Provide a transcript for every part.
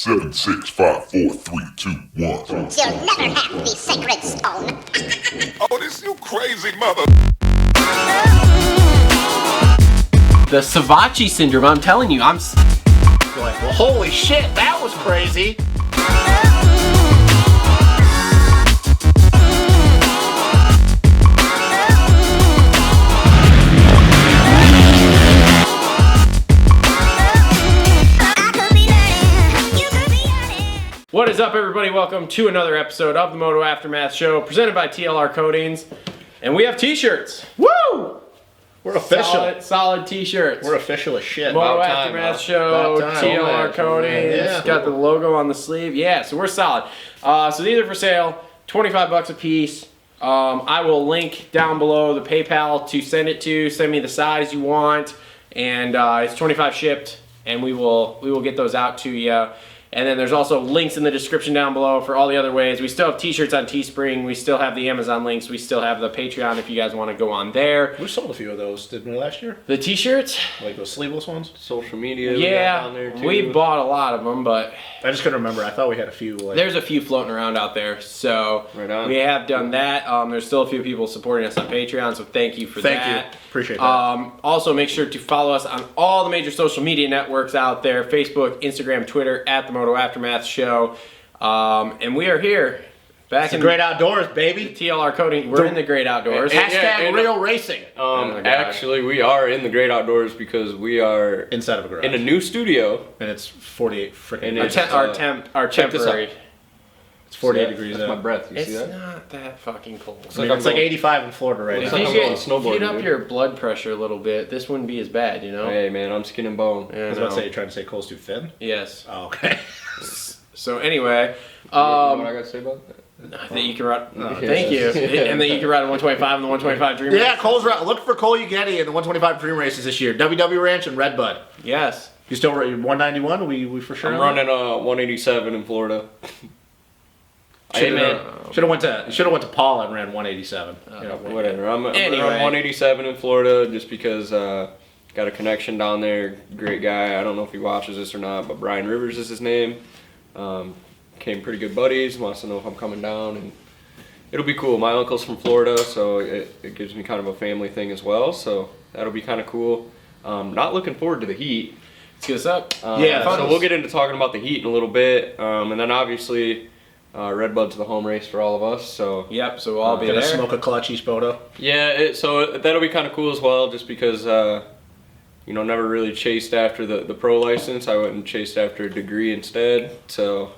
7, 6, 5, 4, 3, 2, 1. You'll never have the sacred stone. Oh, this you crazy mother. The Savachi syndrome, I'm telling you, I'm like, well, holy shit, that was crazy. What is up, everybody? Welcome to another episode of the Moto Aftermath Show, presented by TLR Coatings. And we have t-shirts. Woo! We're official. Solid t-shirts. We're official as shit. Moto About Aftermath time, Show, About time. TLR Coatings. Yeah. Got the logo on the sleeve. Yeah, so we're solid. So these are for sale, 25 bucks a piece. I will link down below the PayPal to send it to. Send me the size you want, and it's 25 shipped, and we will get those out to you. And then there's also links in the description down below for all the other ways. We still have t-shirts on Teespring. We still have the Amazon links. We still have the Patreon if you guys want to go on there. We sold a few of those, didn't we, last year? The t-shirts? Like those sleeveless ones? Social media. Yeah, on there too. we bought a lot of them, but I just couldn't remember. I thought we had a few. Like... There's a few floating around out there. So Right on. we have done that. There's still a few people supporting us on Patreon, so thank you for that. Thank you. Appreciate that. Also, make sure to follow us on all the major social media networks out there: Facebook, Instagram, Twitter, at the Moto Aftermath Show. And we are here. Back in the great outdoors, baby. TLR Coating. We're in the great outdoors. Hashtag real racing. Actually, we are in the great outdoors because we are Inside of a garage. in a new studio. And it's 48 freaking And degrees. Our check this out. temporary. It's 48 See that? degrees That's out. my breath. You It's see that? not that fucking cold. I mean, it's like 85 in Florida right If now. like you I'm get going snowboarding, heat up dude. your blood pressure a little bit, this wouldn't be as bad, you know? Hey man, I'm skin and bone. Yeah, I was no. about to say, you're trying to say cold's too thin? Yes. Oh, okay. So anyway, You know what I gotta say about that? that you can ride. Oh, Thank you. And then you can ride a 125 and the 125 Dream Yeah, Race. Cole's right. Look for Cole Uggetti in the 125 Dream Races this year. WW Ranch and Redbud. Yes. You still 191? We for sure. I'm running a 187 in Florida. Hey, man. Should have went to Paula and ran 187. Whatever. I'm Anyway. running 187 in Florida just because got a connection down there. Great guy. I don't know if he watches this or not, but Brian Rivers is his name. Came pretty good buddies. Wants to know if I'm coming down, and it'll be cool. My uncle's from Florida, so it gives me kind of a family thing as well. So that'll be kind of cool. Not looking forward to the heat. Let's get us up. Yeah, So we'll get into talking about the heat in a little bit, and then obviously Redbud's the home race for all of us. So Yep, so we'll all be Gonna there. smoke a clutch each photo. yeah, so that'll be kind of cool as well, just because never really chased after the pro license. I went and chased after a degree instead. So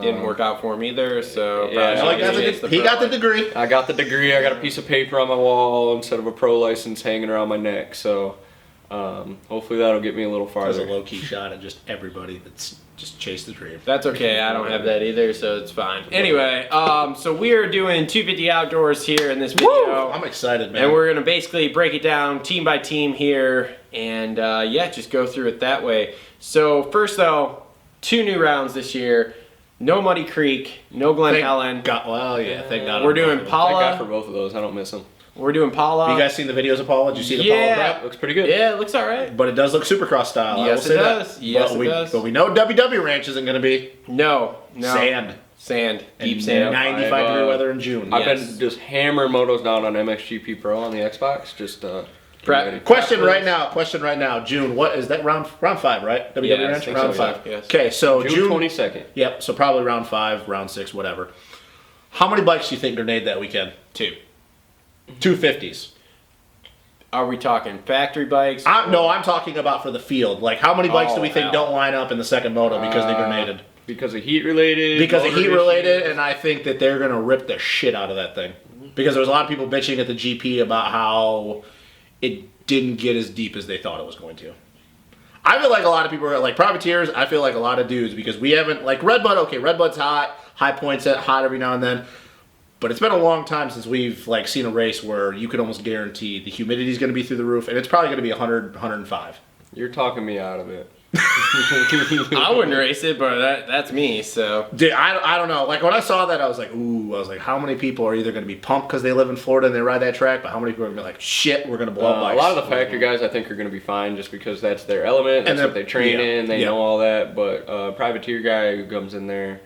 Didn't work out for him either, so Yeah, probably I like should've chased He pro got the license. degree. I got the degree. I got a piece of paper on my wall instead of a pro license hanging around my neck. So hopefully that'll get me a little That was a farther. low-key shot at just everybody that's just chased the dream. That's okay, I don't have that either, so it's fine. Anyway, so we are doing 250 Outdoors here in this video. I'm excited, man. And we're going to basically break it down team by team here and yeah, just go through it that way. So first though, 2 new rounds this year. No Muddy Creek, no Glen Helen. Thank God. We're doing Thank God Paula. for both of those. I don't miss them. We're doing Paula. You guys seen the videos of Paula? Did you see the Paula Yeah. prep? Looks pretty good. Yeah, it looks alright. But it does look Supercross style. I Yes, will say it that. does. Yes, but it does. But we know WW Ranch isn't going to be No. sand. Sand. Deep And sand. 95 degree weather in June. Yeah. I've been just hammering motos down on MXGP Pro on the Xbox. Just Prep. ready. Question right now. June, what is that? Round 5, right? WW Yes, I Ranch? think Round so, 5. yes. Okay, so June 22nd. Yep, so probably round 5, round 6, whatever. How many bikes do you think grenade that weekend? 2. 250s. Are we talking factory bikes? No, I'm talking about for the field. Like, how many bikes do we think hell. don't line up in the second moto because they grenaded? Because of heat related. Because of motor heat related, issues. and I think that they're going to rip the shit out of that thing. Because there was a lot of people bitching at the GP about how it didn't get as deep as they thought it was going to. I feel like a lot of people are like privateers. I feel like a lot of dudes because we haven't, like Redbud, okay, Redbud's hot, high points at hot every now and then. But it's been a long time since we've like seen a race where you could almost guarantee the humidity is going to be through the roof, and it's probably going to be 100, 105. You're talking me out of it. I wouldn't race it, but that's me. So Dude, I don't know. Like when I saw that, I was like, ooh. I was like, how many people are either going to be pumped because they live in Florida and they ride that track, but how many people are going to be like, shit, we're going to blow up A bikes? lot of the factory guys, I think, are going to be fine just because that's their element. That's what they train in. They know all that. But privateer guy who comes in there,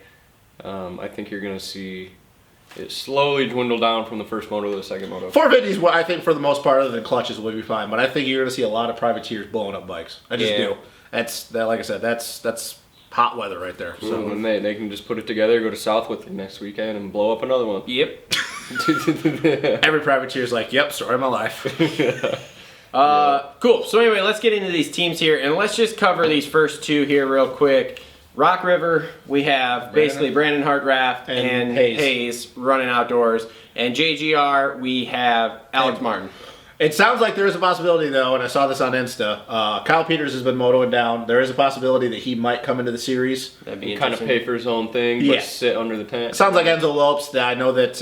I think you're going to see it slowly dwindle down from the first moto to the second moto. 450s, what I think for the most part, other than clutches, will be fine. But I think you're going to see a lot of privateers blowing up bikes. I just do. That's like I said, that's hot weather right there. So and they can just put it together, go to Southwick next weekend, and blow up another one. yep. every privateer's like, yep, story of my life. Cool. So anyway, let's get into these teams here, and let's just cover these first two here real quick. Rock River, we have basically Brandon Hartgraff and Hayes running outdoors, and JGR, we have Alex Martin. It sounds like there is a possibility, though, and I saw this on Insta. Kyle Peters has been motoing down. There is a possibility that he might come into the series. That'd be Kind of pay for his own thing, but sit under the tent. Sounds like Enzo Lopes. I know that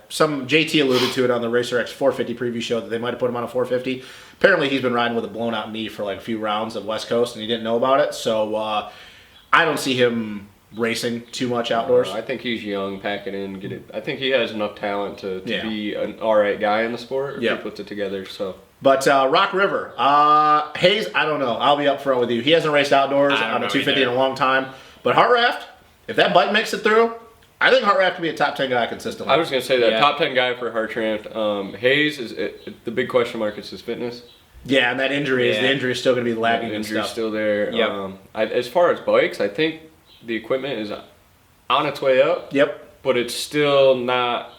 some JT alluded to it on the Racer X 450 preview show that they might have put him on a 450. Apparently, he's been riding with a blown out knee for like a few rounds of West Coast, and he didn't know about it. So I don't see him racing too much outdoors. I think he's young, pack it in, get it. I think he has enough talent to be an all right guy in the sport if he puts it together. So, but Rock River, Hayes, I don't know. I'll be up front with you. He hasn't raced outdoors on a 250 in a long time. But Hartraft, if that bike makes it through, I think Hartraft could be a top 10 guy consistently. I was going to say that top 10 guy for Hartraft. Hayes is the big question mark is his fitness. Yeah, and that injury the injury is still going to be lagging and injury's stuff. still there. Yep. As far as bikes, I think the equipment is on its way up. Yep. But it's still not.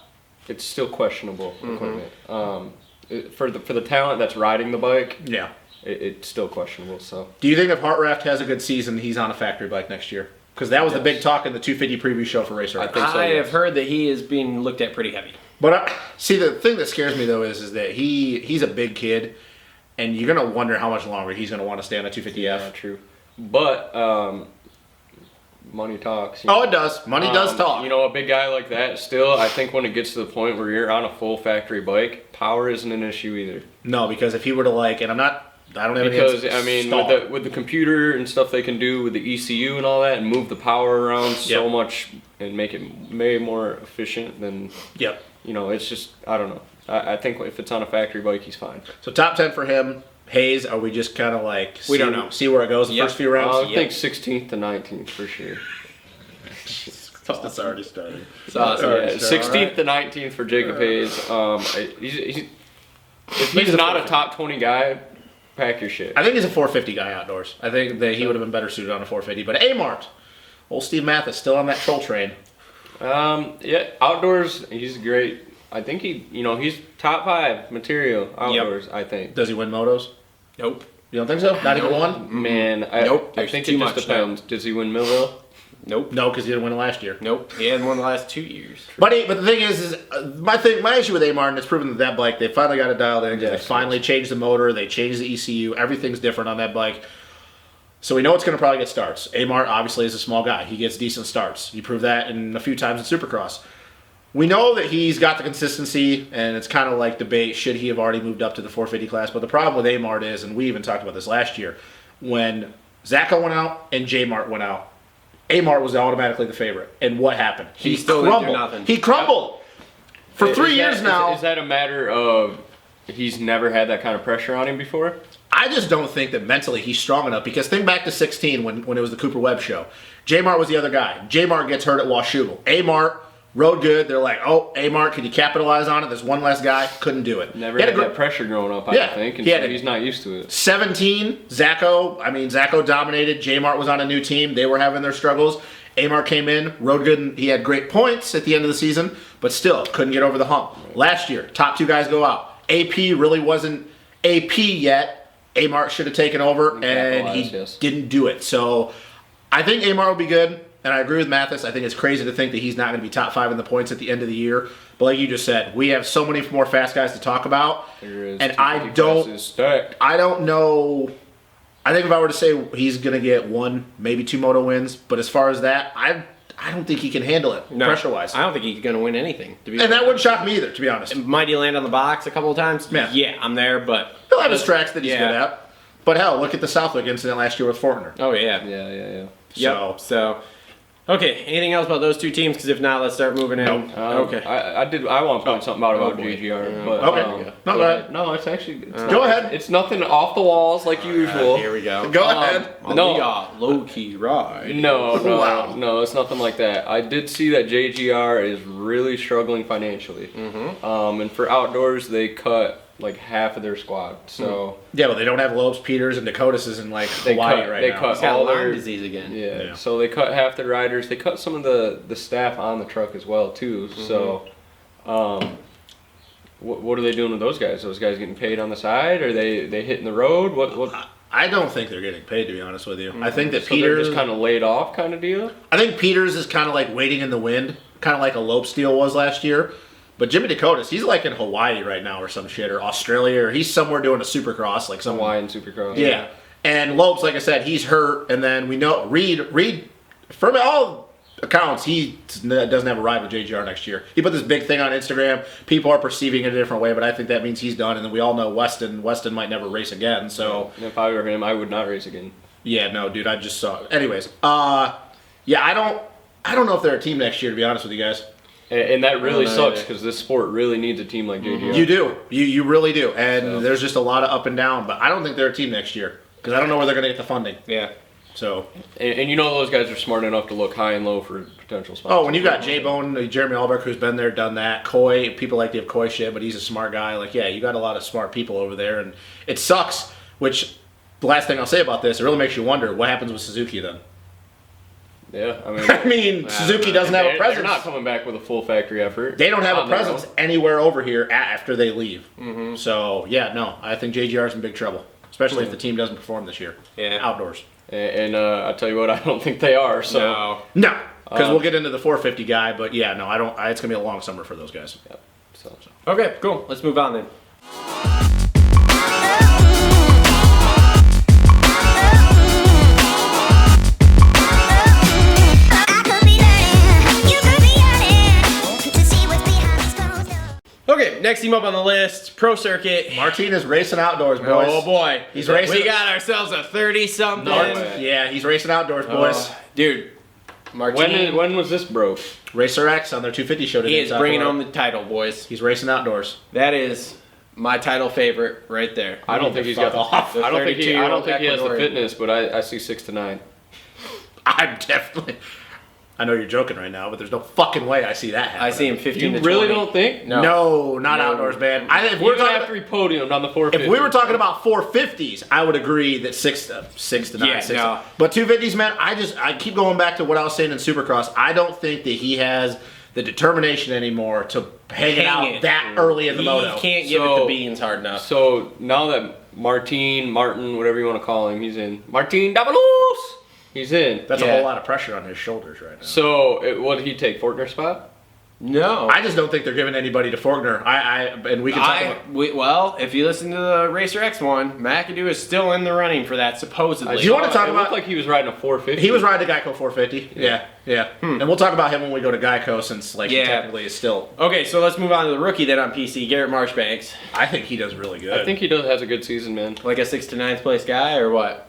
It's still questionable equipment. For the talent that's riding the bike. Yeah. It's still questionable. So. Do you think if Hartraft has a good season, he's on a factory bike next year? Because that was the big talk in the 250 preview show for Racer X. I think so. I have heard that he is being looked at pretty heavy. But see, the thing that scares me though is that he's a big kid, and you're gonna wonder how much longer he's gonna want to stay on a 250F. Yeah, true. But money talks. Oh, it does. Money does talk. You know, a big guy like that, still, I think when it gets to the point where you're on a full factory bike, power isn't an issue either. No, because if he were to I don't have any. Because I mean, with the computer and stuff they can do with the ECU and all that, and move the power around so much and make it way more efficient than. Yep. You know, it's just I don't know. I think if it's on a factory bike, he's fine. So top 10 for him. Hayes, are we just kind of like we don't know. See where it goes the first few rounds? I think 16th to 19th for sure. It's already started. 16th to 19th for Jacob Hayes. If he's not a top 20 guy, pack your shit. I think he's a 450 guy outdoors. I think that he would have been better suited on a 450. But Amart, old Steve Mathis, still on that troll train. Outdoors, he's great. I think he's top 5 material outdoors. I think. Does he win motos? Nope. You don't think so? Not even one? Man, Nope. I think it just depends. Does he win Millville? Nope. No, because he didn't win it last year. Nope. He hadn't won the last 2 years. But the thing is my issue with Amart, and it's proven that bike, they finally got it dialed in. They finally changed the motor. They changed the ECU. Everything's different on that bike. So we know it's going to probably get starts. Amart obviously is a small guy. He gets decent starts. He proved that in a few times in Supercross. We know that he's got the consistency, and it's kind of like debate, should he have already moved up to the 450 class? But the problem with Amart is, and we even talked about this last year, when Zacho went out and J-Mart went out, Amart was automatically the favorite. And what happened? He still crumbled. didn't do nothing. He crumbled. For 3 years now. Is that a matter of he's never had that kind of pressure on him before? I just don't think that mentally he's strong enough, because think back to 16 when it was the Cooper Webb show. J-Mart was the other guy. J-Mart gets hurt at Washougal. Amart rode good. They're like, oh, Amart, can you capitalize on it? There's one less guy. Couldn't do it. Never had that pressure growing up, I think, and so he's not used to it. 17, Zacho dominated. J-Mart was on a new team. They were having their struggles. Amart came in, rode good, and he had great points at the end of the season, but still couldn't get over the hump. Last year, top 2 guys go out. AP really wasn't AP yet. Amart should have taken over, and he didn't do it. So I think Amart will be good. And I agree with Mathis. I think it's crazy to think that he's not going to be top 5 in the points at the end of the year. But like you just said, we have so many more fast guys to talk about. There is. And I don't know. I think if I were to say he's going to get 1, maybe 2 moto wins. But as far as that, I don't think he can handle it pressure-wise. I don't think he's going to win anything. And that wouldn't shock me either, to be honest. Might he land on the box a couple of times? Yeah, I'm there, but... He'll have his tracks that he's good at. But hell, look at the Southwick incident last year with Fortner. Oh yeah. Yeah. Yep. So, okay. Anything else about those two teams? Because if not, let's start moving in. Nope. Okay. I want to point something out about boy. JGR. But, Okay. No, go ahead. No, it's actually. Go ahead. It's nothing off the walls like usual. Here we go. Go ahead. No. Low key ride. No, no, it's nothing like that. I did see that JGR is really struggling financially. Mm-hmm. And for outdoors, they cut like half of their squad. So Yeah, but they don't have Lopes, Peters, and Dakotas in like Hawaii right they now. cut He's got all Lyme their disease again. Yeah. So they cut half their riders. They cut some of the staff on the truck as well too. So, what are they doing with those guys? Those guys getting paid on the side? Are they hitting the road? What? I don't think they're getting paid, to be honest with you. I think that So they're Peters just kind of laid off, kind of deal. I think Peters is kind of like waiting in the wind, kind of like a Lopes deal was last year. But Jimmy Dakotas, he's like in Hawaii right now or some shit, or Australia, or he's somewhere doing a supercross, like some Hawaiian Supercross. Yeah. And Lopes, like I said, he's hurt, and then we know Reed, from all accounts, he doesn't have a ride with JGR next year. He put this big thing on Instagram. People are perceiving it a different way, but I think that means he's done. And then we all know Weston might never race again. So And if I were him, I would not race again. yeah, no, dude, I just saw it. Anyways, yeah, I don't know if they're a team next year, to be honest with you guys. And that really no, sucks yeah. because this sport really needs a team like JGR. You do, you really do, and there's just a lot of up and down. But I don't think they're a team next year because I don't know where they're going to get the funding. Yeah. So And you know those guys are smart enough to look high and low for potential sponsors. oh, when you got J-Bone, Jeremy Albrecht, who's been there, done that. Coy, people like to have Coy shit, but he's a smart guy. Like, yeah, you got a lot of smart people over there, and it sucks. Which, the last thing I'll say about this, it really makes you wonder what happens with Suzuki then. Yeah, I mean, I mean, Suzuki doesn't have a presence. They're not coming back with a full factory effort. They don't have a on their presence own. anywhere over here after they leave. Mm-hmm. So, yeah, no, I think JGR is in big trouble, especially if the team doesn't perform this year. Yeah. Outdoors. And I tell you what, I don't think they are. So No. No, because we'll get into the 450 guy, but yeah, no, I don't. It's gonna be a long summer for those guys. so. Okay, cool. Let's move on then. Okay, next team up on the list, Pro Circuit. Martin is racing outdoors, boys. Oh boy, He's racing. We got ourselves a 30-something. No way. Yeah, he's racing outdoors, boys. Dude, Martin, When was this broke? Racer X on their 250 show today. he is bringing home the title, boys. He's racing outdoors. That is my title favorite right there. I don't think he's got. off. The I don't think he 32-year-old has the Ecuadorian. fitness, but I see 6 to 9. I'm definitely. I know you're joking right now, but there's no fucking way I see that happening. I see him 15 You to really 20. don't think? No, not outdoors, man. If we're Even talking, after he podiumed on the 450. if we were talking about 450s, I would agree that 6 to 9. Yeah, 6 no. But 250s, man, I keep going back to what I was saying in Supercross. I don't think that he has the determination anymore to hang it out that early in the moto. He can't give it the beans hard enough. So now that Martin, whatever you want to call him, he's in. Martin Davalos! He's in. That's a Yeah. whole lot of pressure on his shoulders right now. So what did he take? Fortner's spot? No. I just don't think they're giving anybody to Faulkner. And we can talk about. Well, if you listen to the Racer X one, McAdoo is still in the running for that, supposedly. Do you want to talk it about? looked like he was riding a 450. He was riding a Geico 450. Yeah. And we'll talk about him when we go to Geico, since he technically is still. Okay, so let's move on to the rookie then on PC, Garrett Marchbanks. I think he does really good. I think he has a good season, man. Like a 6th to 9th place guy, or what?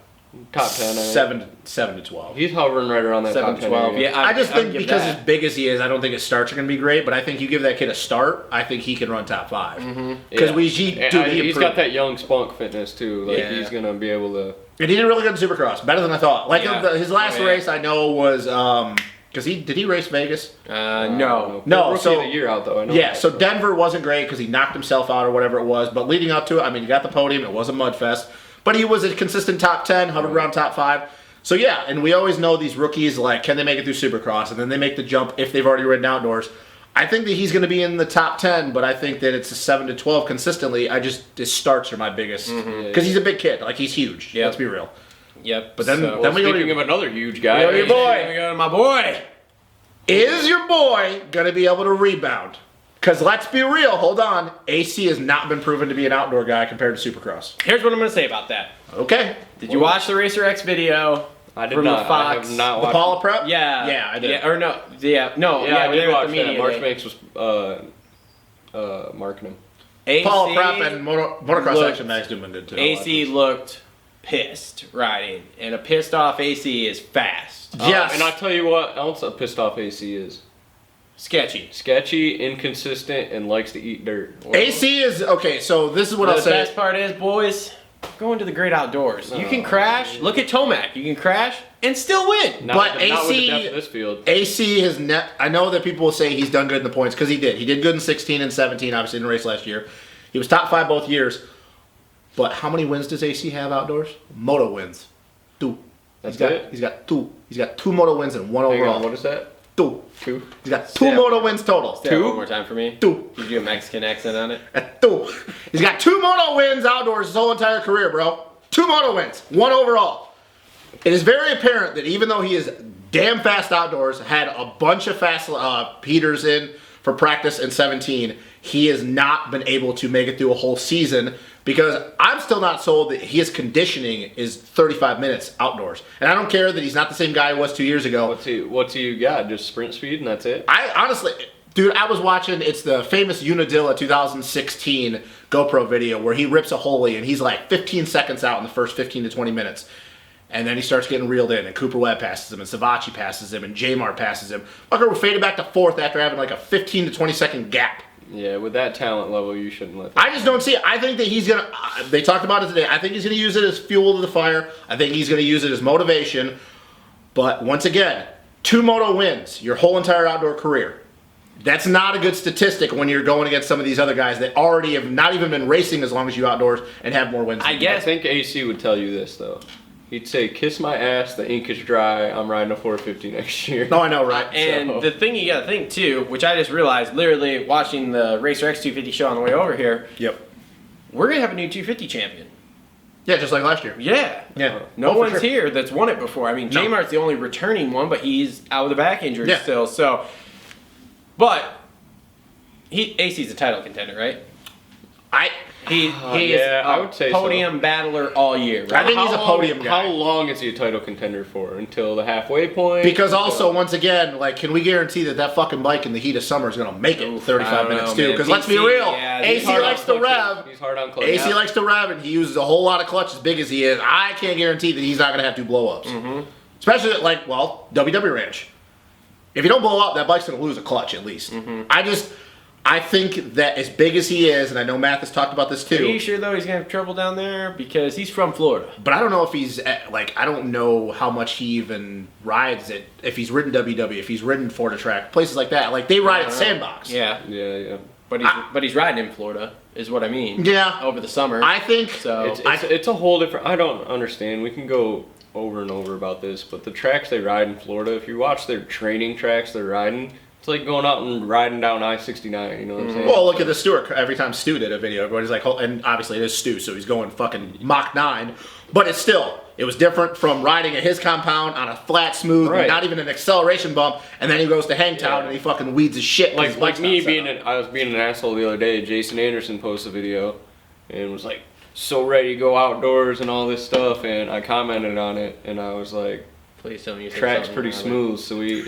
Top 10. I think. 7 to 12. He's hovering right around that 7 top to 10 12. area. Yeah, I just think I'd give because that. as big as he is, I don't think his starts are going to be great. But I think you give that kid a start, I think he can run top 5. Because Yeah. He's got that young spunk fitness too. Like Yeah. he's gonna be able to. And he did really good in Supercross, better than I thought. Like Yeah. his last Oh, yeah. race, I know was because did he race Vegas? No. No, Rookie so- of the year out though. I know Yeah, that. so Denver wasn't great because he knocked himself out or whatever it was. But leading up to it, I mean, you got the podium. It was a mud fest. But he was a consistent top 10, hovered around top 5. So yeah, and we always know these rookies, like, can they make it through Supercross? And then they make the jump if they've already ridden outdoors. I think that he's going to be in the top 10, but I think that it's a 7 to 12 consistently. His starts are my biggest. Because he's a big kid. Like, he's huge. Yep. Let's be real. Yep. But then Well, we go speaking to of another huge guy, your boy. We go to my boy. is your boy going to be able to rebound? Because let's be real, hold on. AC has not been proven to be an outdoor guy compared to Supercross. Here's what I'm going to say about that. Okay. Did you watch the Racer X video? I did from not. the Fox? I have not The watched. Paula prep? Yeah. Yeah, I did. Yeah, or no. Yeah. No. Yeah, I we did were at watch the that. media March day. Banks was marking him. AC Paula prep and motocross looked- action mags doing good too. AC looked pissed riding, and a pissed off AC is fast. Yes. And I'll tell you what else a pissed off AC is. Sketchy. Sketchy, inconsistent, and likes to eat dirt. AC is okay. So this is what I'll The say. best part is, boys, go into the great outdoors. You can crash. Look at Tomac. You can crash and still win. Not But with the AC depth of this field. AC has net. I know that people will say he's done good in the points because he did. He did good in 16 and 17. Obviously, in the race last year, he was top 5 both years. But how many wins does AC have outdoors? Moto wins, 2. That's he's got, it? He's got 2. He's got 2 Moto wins and 1 Hang overall. on, what is that? 2. 2? He's got 2 Yeah. Moto wins total. Say that one more time for me. 2. Did you do a Mexican accent on it? 2. He's got 2 Moto wins outdoors his whole entire career, bro. 2 Moto wins, 1 overall. It is very apparent that even though he is damn fast outdoors, had a bunch of fast heaters in for practice in 17, he has not been able to make it through a whole season because I'm still not sold that his conditioning is 35 minutes outdoors. And I don't care that he's not the same guy he was 2 years ago. What's he got? Just sprint speed and that's it? I honestly, dude, I was watching, it's the famous Unadilla 2016 GoPro video where he rips a holy and he's like 15 seconds out in the first 15 to 20 minutes. And then he starts getting reeled in, and Cooper Webb passes him, and Savachi passes him, and Jamar passes him. Fucker faded back to 4th after having like a 15 to 20 second gap. Yeah, with that talent level, you shouldn't let that. I just don't see it. I think that he's going to, they talked about it today, I think he's going to use it as fuel to the fire. I think he's going to use it as motivation. But once again, 2 Moto wins your whole entire outdoor career. That's not a good statistic when you're going against some of these other guys that already have not even been racing as long as you outdoors and have more wins. I I guess. think AC would tell you this, though. He'd say, kiss my ass, the ink is dry, I'm riding a 450 next year. No, I know, right? And So- the thing you gotta think too, which I just realized literally watching the Racer X 250 show on the way over here, Yep. we're gonna have a new 250 champion. Yeah, just like last year. Yeah. Yeah. No Oh, for one's sure. here that's won it before. I mean, No. J-Mart's the only returning one, but he's out with a back injury Yeah. still. So, but AC's a title contender, right? He is yeah, a I would say so. podium battler all year, I right? think he's a podium guy. How long is he a title contender for? Until the halfway point? Because also, once again, like, can we guarantee that that fucking bike in the heat of summer is going to make it Oof, 35 I don't minutes know, too? man. Because let's be AC, real, yeah, he's AC hard likes on to clutches. rev. He's hard on clutch. AC likes to rev, and he uses a whole lot of clutch as big as he is. I can't guarantee that he's not going to have 2 blow-ups. Especially at, like, well, WW Ranch. If you don't blow up, that bike's going to lose a clutch at least. I think that as big as he is, and I know Matt has talked about this Are you too, sure though he's gonna have trouble down there because he's from Florida? but I don't know if he's like, I don't know how much he even rides it. If he's ridden WW, if he's ridden Florida Track, places like that, like they ride at Sandbox. Yeah, Yeah. but he's riding in Florida, is what I mean. Yeah. over the summer. I think so. It's a whole different. I don't understand. We can go over and over about this, but the tracks they ride in Florida, if you watch their training tracks they're riding, it's like going out and riding down I-69. You know what I'm saying? Well, look at the Stewart. Every time Stu did a video, everybody's like, oh, and obviously it is Stu, so he's going fucking Mach 9. But it's still, it was different from riding at his compound on a flat, smooth, Right. not even an acceleration bump, and then he goes to Hangtown Yeah. and he fucking weeds his shit. 'cause his like bike's me not set being up. I was being an asshole the other day. Jason Anderson posted a video and was like, so ready to go outdoors and all this stuff, and I commented on it and I was like, Please tell me you said track's something pretty about it. smooth, so we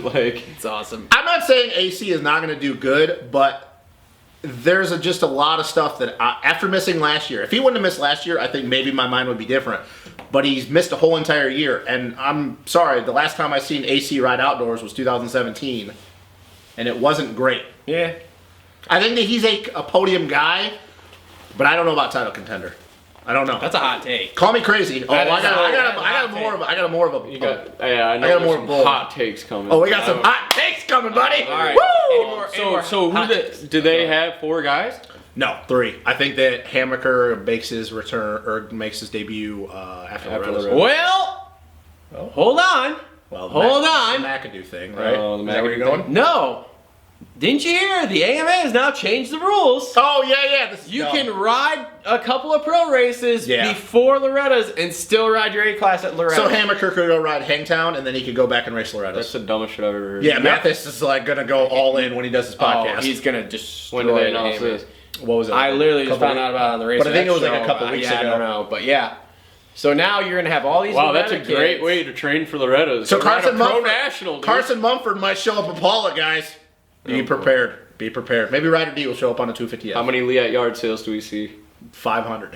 like. It's awesome. I'm not saying AC is not going to do good, but there's just a lot of stuff that after missing last year, if he wouldn't have missed last year, I think maybe my mind would be different. But he's missed a whole entire year, and I'm sorry, the last time I seen AC ride outdoors was 2017, and it wasn't great. Yeah. I think that he's a podium guy, but I don't know about title contender. I don't know. That's a hot take. Call me crazy. Oh, I That is got a more hot of more of a. You got, yeah, I know I got there's more some bull. hot takes coming. Oh, we got some hot takes coming, buddy. All right. Woo! Any more So hot who takes? do they have 4 guys? No, 3. I think that Hammaker makes his return or makes his debut after After Loretta's. Loretta. Well, hold on. Well, Hold on. The McAdoo thing, right? Oh, the Is that where McAdoo you're going? thing? No. Didn't you hear? The AMA has now changed the rules. Oh yeah. This is You dumb. can ride a couple of pro races Yeah. before Loretta's and still ride your A class at Loretta. So Hammaker could go ride Hangtown, and then he could go back and race Loretta's. That's the dumbest shit I've ever heard. Yeah, Mathis is like gonna go all in when he does his podcast. Oh, he's gonna destroy When did they the announce AMA. this? What was it? I literally just Couple found out about it on the race. But I think it was like a show. couple weeks yeah, ago. I don't know, but yeah. So now you're gonna have all these. Wow, that's a Loretta great kids. way to train for Loretta's. So To ride a Carson Pro Mumford, National, dude. Carson Mumford might show up at Paula, guys. Be prepared. Be prepared. Maybe Ryder D will show up on a 250F. How many Lee at yard sales do we see? 500.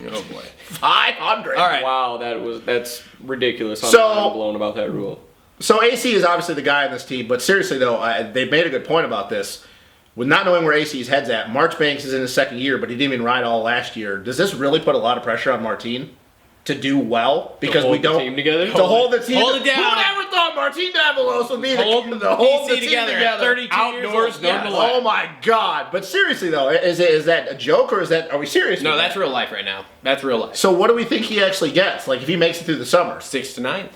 Oh boy. 500. All right. Wow, that's ridiculous. I'm So- mind blown about that rule. So AC is obviously the guy in this team, but seriously though, they made a good point about this. With not knowing where AC's head's at, Marchbanks is in his second year, but he didn't even ride all last year. Does this really put a lot of pressure on Martin to do well? Because hold we don't the team together. to hold the team. Hold it down. Who never thought Martin Davalos would be Hold the hold the DC team together together? at 32 Outdoors, years old. nonetheless. Oh my God! But seriously though, is that a joke or are we serious? No, with that's that? real life right now. That's real life. So what do we think he actually gets? Like if he makes it through the summer? 6th to 9th.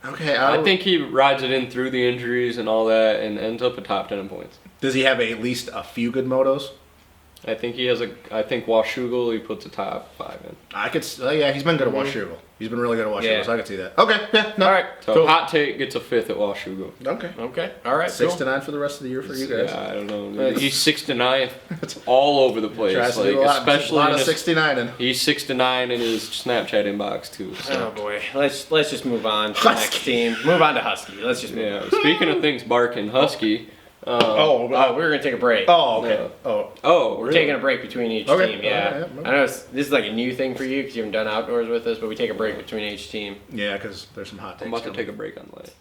Okay, I think he rides it in through the injuries and all that, and ends up a top 10 in points. Does he have at least a few good motos? I think he has I think Washougal, he puts a top 5 in. I could. Yeah, he's been good at Washougal. He's been really good at Washougal, Yeah. so I could see that. Okay, yeah, no. All right. So Cool. hot take gets a 5th at Washougal. Okay. Okay. All right. 6 cool. to 9 for the rest of the year for you guys. Yeah, I don't know. He's 6 to 9th, all over the place. Tries to Like, do a lot, especially a lot in of his, 69 and he's 6 to 9 in his Snapchat inbox too. Oh So. boy. Let's just move on to the next Husky. team. Move on to Husky. Let's just move Yeah. on. Speaking of things barking, Husky. Oh, we're gonna take a break. oh, okay. Yeah. Oh, Oh, We're really? taking a break between each Okay. team. Yeah. Alright, yeah. I know this is like a new thing for you because you haven't done outdoors with us, but we take a break between each team. yeah, because there's some hot takes. I'm about to coming. take a break on light.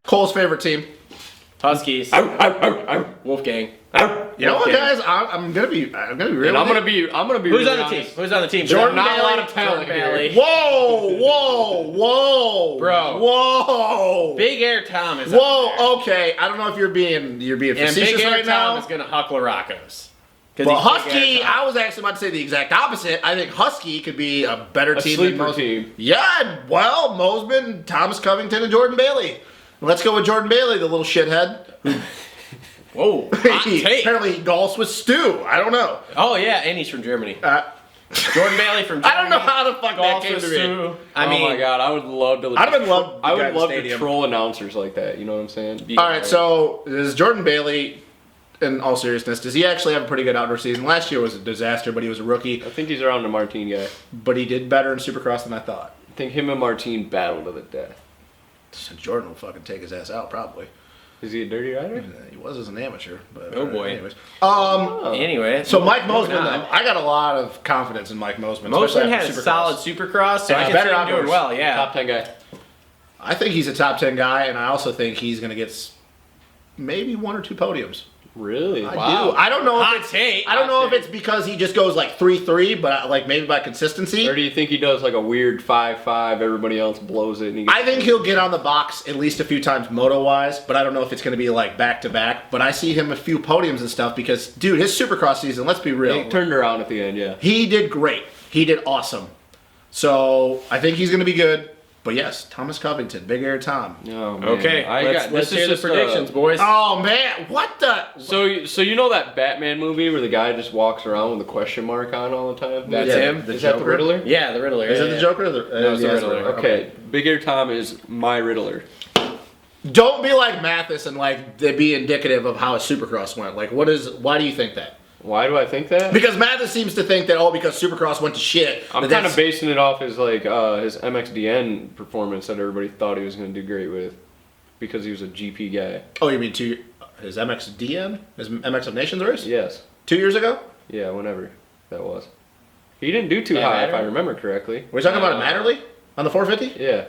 Cole's favorite team. Huskies. Wolfgang. You know what, Okay. guys? I'm gonna be real. And I'm with gonna you. be Who's really on the team? honest. Who's on the team? Jordan Not a lot Bailey. of talent Jordan here. Bailey. Whoa, Bro. whoa, Big Air Tom is up there. whoa. Okay, I don't know if you're being And facetious Big Air right Tom now. is gonna huckle Rocco's. Well, Husky, I was actually about to say the exact opposite. I think Husky could be a better A team than sleeper most. team. Yeah, well, Mosman, Thomas Covington, and Jordan Bailey. Let's go with Jordan Bailey, the little shithead. Whoa. Hot take. Apparently he golfs with Stu. I don't know. Oh yeah, and he's from Germany. Uh, Jordan Bailey from Germany. I don't know how the fuck that Golf came with to me. Stu. I Oh mean, my god, I would love to. I'd have loved the I guy would in the love to stadium. troll announcers like that. You know what I'm saying? All right, so is Jordan Bailey, in all seriousness, does he actually have a pretty good outdoor season? Last year was a disaster, but he was a rookie. I think he's around the Martin guy. But he did better in Supercross than I thought. I think him and Martin battled to the death. So Jordan will fucking take his ass out, probably. Is he a dirty rider? He was as an amateur, but Oh, boy. Anyways. anyway. So Mike moving Mosman, on. though, I got a lot of confidence in Mike Mosman. Mosman especially had after a Supercross. solid Supercross, so And I he's can better see him doing outdoors. well. Yeah. Top 10 guy. I think he's a top 10 guy, and I also think he's going to get maybe 1 or 2 podiums. Really? I Wow. do. I don't know Hot if it's, take. I don't know Hot if it's because he just goes like 3-3, but like maybe by consistency. Or do you think he does like a weird 5-5? Everybody else blows it. And he gets I think he'll get on the box at least a few times moto-wise, but I don't know if it's going to be like back-to-back. But I see him a few podiums and stuff because, dude, his Supercross season, let's be real. He turned around at the end. Yeah. He did great. He did awesome. So I think he's going to be good. But yes, Thomas Covington, Big Air Tom. Oh, man. Okay, let's hear the predictions, boys. Oh, man. What the? So you know that Batman movie where the guy just walks around with a question mark on all the time? That's him? The Is that the Joker? Riddler? Yeah, the Riddler. Is yeah, it the yeah. Joker? Or the, No, it's the yeah, Riddler. Okay, Big Air Tom is my Riddler. Don't be like Mathis and like they be indicative of how his Supercross went. Like, why do you think that? Why do I think that? Because Mathis seems to think that, because Supercross went to shit. I'm that kind that's- of basing it off his like his MXDN performance that everybody thought he was going to do great with, because he was a GP guy. Oh, you mean his MXDN? His MX of Nations race? Yes. 2 years ago? Yeah. Whenever that was. He didn't do too That high, if matter? I remember correctly. Were you talking about a Matterly? On the 450? Yeah.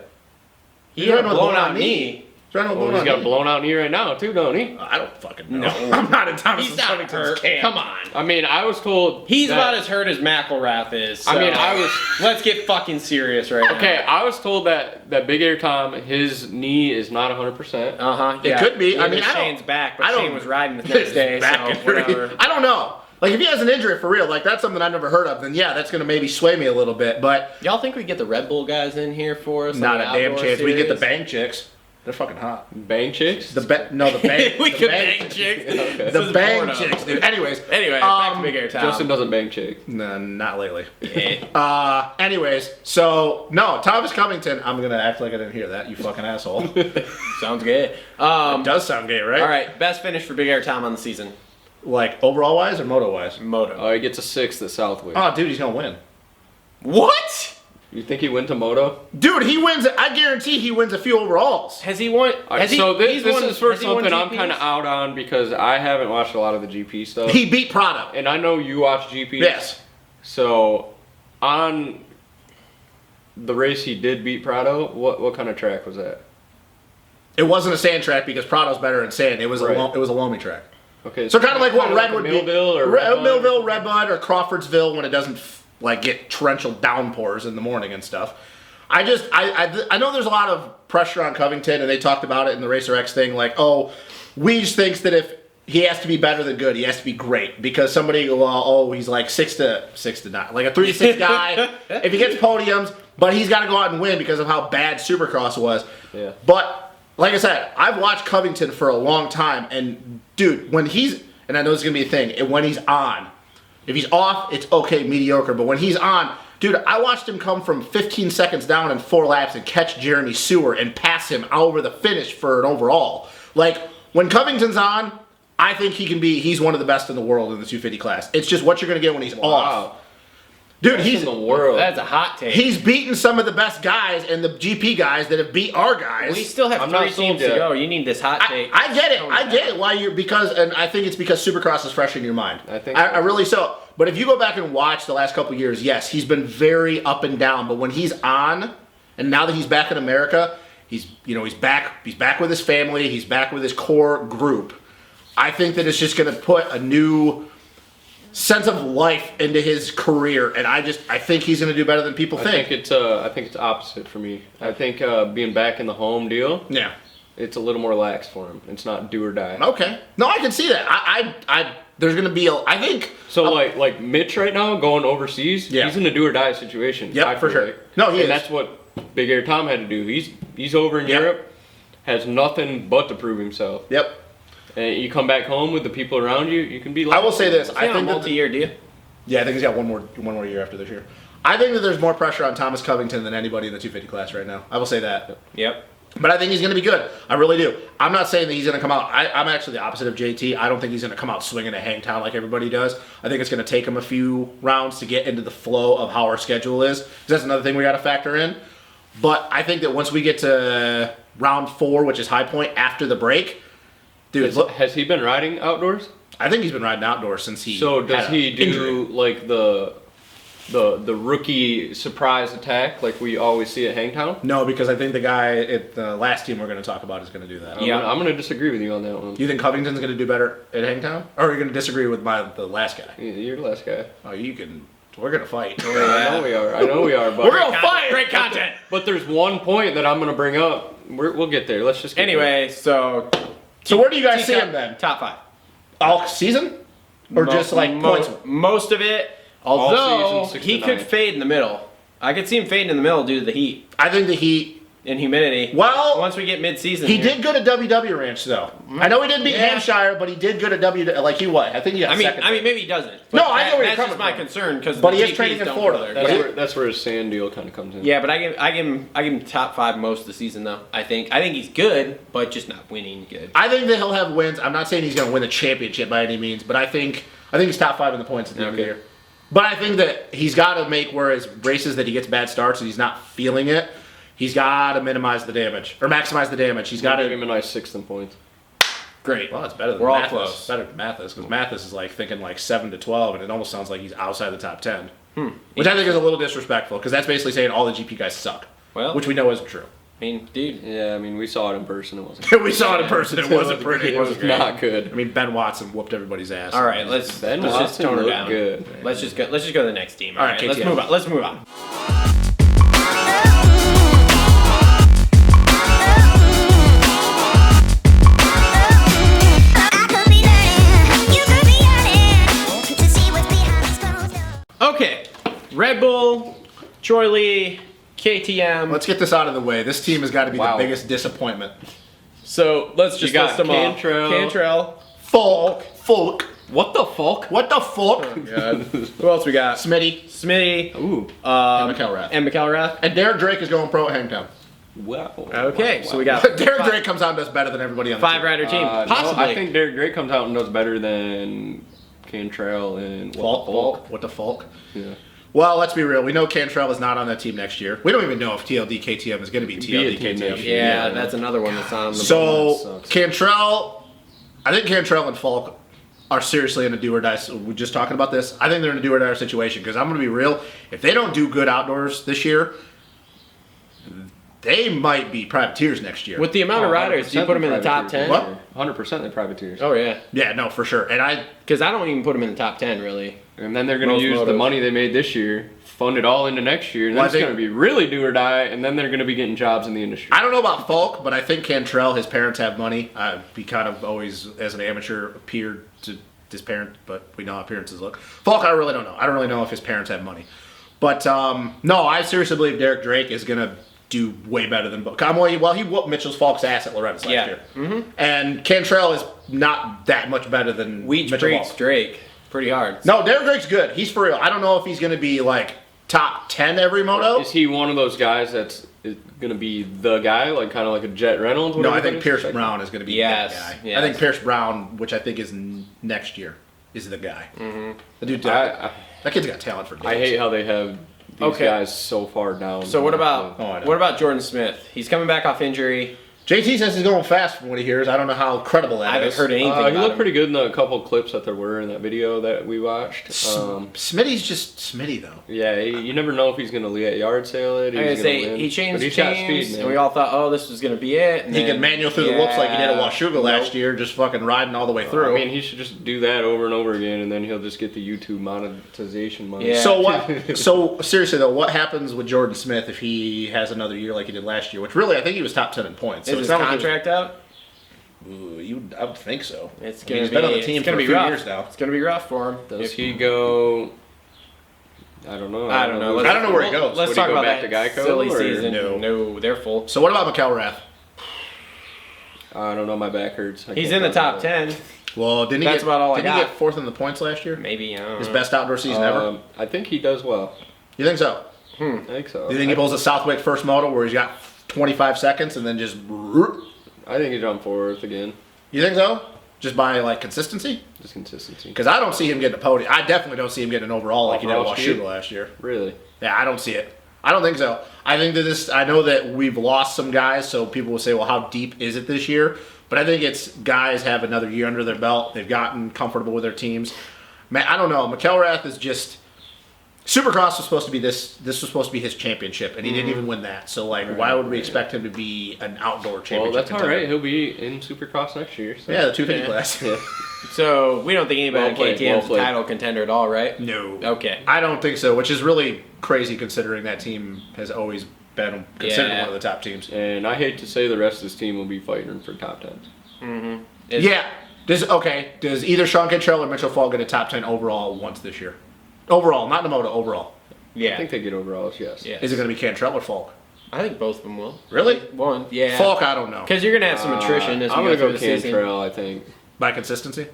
He He's had a running with blown blown out out knee. He's running with Well, blown he's out got a knee. blown out knee right now too, don't he? I don't fucking know. No. I'm not in Thomas He's not Covington's hurt. camp. Come on. I mean, I was told He's that- about as hurt as McElrath is. So I mean, I was let's get fucking serious right now. okay. I was told that Big Air Tom, his knee is not 100%. Uh-huh. It could be. I mean, I don't- Shane's back, but I don't- Shane was riding the next day, Back so injury. whatever. I don't know. Like, if he has an injury for real, like, that's something I've never heard of, then yeah, that's going to maybe sway me a little bit, but Y'all think we get the Red Bull guys in here for us? on not the a damn outdoor chance. We get the series? bang chicks. They're fucking hot. Bang chicks. The bang we the could bang, bang chicks. Okay. This the is bang porno. chicks, dude. Anyways. Anyway, back to Big Air Tom. Justin doesn't bang chicks. Nah, not lately. Yeah. Anyways, so no, Thomas Covington. I'm gonna act like I didn't hear that. You fucking asshole. Sounds good. Does sound gay, right? All right, best finish for Big Air Tom on the season. Like overall wise or moto wise? Moto. Oh, he gets a 6th at Southwick. Oh, dude, he's gonna win. What? You think he went to Moto? Dude, he wins. I guarantee he wins a few overalls. Has he won? Has So he's this won- is for has he won something I'm GPs? kind of out on because I haven't watched a lot of the GP stuff. He beat Prado. And I know you watch GP. Yes. So on the race he did beat Prado, what kind of track was that? It wasn't a sand track because Prado's better in sand. It was Right. it was a loamy track. Okay. So kind of like what kinda Red a would be. Millville or Millville, Redbud, or Crawfordsville when it doesn't like get torrential downpours in the morning and stuff. I know there's a lot of pressure on Covington, and they talked about it in the Racer X thing. Like, oh, Weege thinks that if he has to be better than good, he has to be great because somebody, he's like 6 to 9, like a 3 to 6 guy. If he gets podiums, but he's got to go out and win because of how bad Supercross was. Yeah. But like I said, I've watched Covington for a long time, and dude, when he's, and I know this is gonna be a thing, and when he's on, if he's off, it's okay, mediocre. But when he's on, dude, I watched him come from 15 seconds down in 4 laps and catch Jeremy Sewer and pass him over the finish for an overall. Like, when Covington's on, I think he's one of the best in the world in the 250 class. It's just what you're going to get when he's off. Dude, He's in the world. That's a hot take. he's beaten some of the best guys and the GP guys that have beat our guys. We still have I'm 3 not sold teams to yet. go. You need this hot take. I get it. I get it. Why and I think it's because Supercross is fresh in your mind. I think I really so. But if you go back and watch the last couple of years, yes, he's been very up and down. But when he's on, and now that he's back in America, he's back. He's back with his family. He's back with his core group. I think that it's just going to put a new sense of life into his career, and I think he's going to do better than people I think. think it's opposite for me. I think being back in the home deal, Yeah. it's a little more lax for him. It's not do or die. Okay. No, I can see that. I there's going to be I think So like Mitch right now going overseas, Yeah. he's in a do or die situation. Yep, I for feel sure. like. No, he and is. that's what Big Air Tom had to do. He's over in Yep. Europe, has nothing but to prove himself. Yep. And you come back home with the people around you, you can be. I will say this. He's I on a think that multi-year deal. Yeah, I think he's got one more year after this year. I think that there's more pressure on Thomas Covington than anybody in the 250 class right now. I will say that. Yep. But I think he's going to be good. I really do. I'm not saying that he's going to come out. I'm actually the opposite of JT. I don't think he's going to come out swinging a Hangtown like everybody does. I think it's going to take him a few rounds to get into the flow of how our schedule is. 'Cause that's another thing we got to factor in. But I think that once we get to round 4, which is High Point after the break, dude, look, Has he been riding outdoors? I think he's been riding outdoors since he. So does had a he do injury. like the rookie surprise attack like we always see at Hangtown? No, because I think the guy at the last team we're going to talk about is going to do that. Yeah. I'm gonna disagree with you on that one. You think Covington's going to do better at Hangtown? Or are you going to disagree with the last guy? You're the last guy. Oh, you can. We're going to fight. I know we are. But We're going to fight! Great content. But there's one point that I'm gonna bring up. We'll get there. Let's just get Anyway, so So where do you guys see top- him then? Top 5. All season? Or just like points? Most of it. All Although season, 6 he to could 9. fade in the middle. I could see him fading in the middle due to the heat I think the Heat. and humidity. Well, once we get mid-season, He here. did good at WW Ranch though. I know he didn't beat Yeah. Hampshire, but he did good at WW. Like he what? I think he got I mean, second. maybe he doesn't. No, But I know where you're that's coming just my from. concern because. But he is training in Florida. That's where his sand deal kind of comes in. Yeah, but I give him top 5 most of the season though. I think he's good, but just not winning good. I think that he'll have wins. I'm not saying he's going to win the championship by any means, but I think he's top 5 in the points at the end of the Okay. year. But I think that he's got to make whereas races that he gets bad starts and he's not feeling it, he's got to minimize the damage or maximize the damage. He's got Give to. him a nice 6th in points. Great. Well, it's better than We're all Mathis. close. Better than Mathis because Mathis is like thinking like 7 to 12, and it almost sounds like he's outside the top 10, which I think is a little disrespectful because that's basically saying all the GP guys suck, Well, which we know isn't true. I mean, dude. Yeah, I mean we saw it in person. It wasn't. We saw it in person. It wasn't pretty. It was not good. I mean, Ben Watson whooped everybody's ass. All right, let's just Watson tone her looked down. good. Let's just go to the next team. All right, let's KTM. move on. Let's move on. Okay, Red Bull, Troy Lee, KTM. Let's get this out of the way. This team has got to be Wow. the biggest disappointment. So let's just You got list them off. Cantrell. Cantrell. Folk. What the fuck? What the fuck? Who else we got? Smitty. Smitty. Ooh. And McElrath. And McElrath. And Derek Drake is going pro at Hangtown. Wow. Okay, so we got Derek Drake comes out and does better than everybody on the team. 5-rider team. No, Possibly. I think Derek Drake comes out and does better than Cantrell and Folk. What the Folk? Yeah. Well, let's be real. We know Cantrell is not on that team next year. We don't even know if TLD KTM is going to be Be a TLD team KTM. next year. Yeah, that's another one that's on the So Cantrell, I think Cantrell and Falk are seriously in a do or die. So we're just talking about this. I think they're in a do or die situation because I'm going to be real. If they don't do good outdoors this year, they might be privateers next year. With the amount of riders, do you put them in the top 10? What? 100% they're privateers. Oh, yeah. Yeah, no, for sure. And Because I don't even put them in the top 10, really. And then they're going Most to use the motos. money they made this year, fund it all into next year, and Well, then I it's think- going to be really do or die, and then they're going to be getting jobs in the industry. I don't know about Falk, but I think Cantrell, his parents have money. He kind of always, as an amateur, appeared to his parent, but we know how appearances look. Falk, I really don't know. I don't really know if his parents have money. But, no, I seriously believe Derek Drake is going to do way better than both. Well, he whooped Mitchell Falk's ass at Loretta's last year. Mm-hmm. And Cantrell is not that much better than Weech Mitchell treats Falk. Drake pretty hard. No, Derek Drake's good. He's for real. I don't know if he's going to be, like, top 10 every moto. Is he one of those guys that's going to be the guy, like kind of like a Jet Reynolds? No, I whatever think that is? Pierce Like- Brown is going to be Yes, that guy. yes. I think Pierce Brown, which I think is next year, is the guy. Mm-hmm. The dude, I that kid's got talent for days. hate how they have these Okay. guys so far down. So what about Oh, I know. what about Jordan Smith? He's coming back off injury. JT says he's going fast from what he hears. I don't know how credible that I haven't is. heard anything He about looked him. pretty good in the couple clips that there were in that video that we watched. Smitty's just Smitty, though. Yeah, you never know if he's going to yard sale it. I was gonna he's say gonna win. he changed But he's got teams, speed, man. and we all thought, oh, this was gonna be it. And He then, can manual through the whoops like he did at yeah. Washuga last year, just fucking riding all the way through. I mean, he should just do that over and over again, and then he'll just get the YouTube monetization money. Yeah. So what? So seriously though, what happens with Jordan Smith if he has another year like he did last year? Which really, I think he was top 10 in points. So Is his contract up? I would think so. It's I mean, gonna he's be. been on the team it's for gonna a be few rough. years now. It's gonna be rough for him. Does he go? I don't know. I don't know. I don't know where he goes. Let's Would he talk go about back that to Geico, silly or season. no? No, they're full. So what about McElrath? I don't know. My back hurts. He's in the top 10. Well, didn't he That's get, about all I didn't he got. get fourth in the points last year? Maybe I don't His know. best outdoor season ever? I think he does well. You think so? I think so. Do you think he pulls a Southwick first moto where he's got 25 seconds and then just... I think he's on fourth again. You think so? Just by, like, consistency? Just consistency. Because I don't see him getting a podium. I definitely don't see him getting an overall like he did at Overall speed? Washuga last year. Really? Yeah, I don't see it. I don't think so. I think that this... I know that we've lost some guys, so people will say, well, how deep is it this year? But I think it's guys have another year under their belt. They've gotten comfortable with their teams. Man, I don't know. McElrath is just... Supercross was supposed to be this was supposed to be his championship, and he didn't even win that. So, like, why would we expect him to be an outdoor championship Well, that's all contender? right. He'll be in Supercross next year. So. Yeah, the 250 class. Yeah. So we don't think anybody Well on played, KTM's well played. a title contender at all, right? No. Okay. I don't think so, which is really crazy considering that team has always been considered Yeah. one of the top teams. And I hate to say the rest of this team will be fighting for top 10s. Is- Does either Sean Cantrell or Mitchell Fall get a top 10 overall once this year? Overall, not in the moto, overall. Yeah. I think they get overalls, yes. Yeah. Is it going to be Cantrell or Falk? I think both of them will. Really? One. Yeah. Falk, I don't know. Because you're gonna have some attrition as we I'm go going to through go the season. Cantrell, I think. By consistency?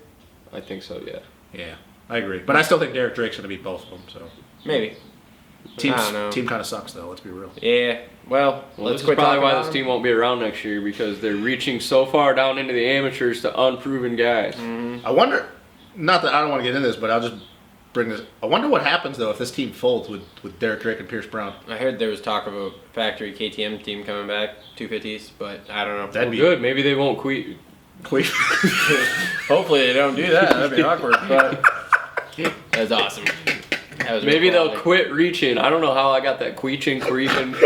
I think so, yeah. Yeah, I agree. But I still think Derek Drake's going to beat both of them. So Maybe. team I don't know. kind of sucks though. Let's be real. Yeah. Well, Well, let's this is quit probably talking why about this them. team won't be around next year because they're reaching so far down into the amateurs to unproven guys. Mm-hmm. I wonder. Not that I don't want to get into this, but I'll just bring this. I wonder what happens though if this team folds with Derek Drake and Pierce Brown. I heard there was talk of a factory KTM team coming back, 250s, but I don't know. That'd be Good. Maybe they won't quit. Hopefully they don't do that. That'd be awkward, but that's awesome. That was Maybe really they'll quality. quit reaching. I don't know how I got that queeching, creeping. We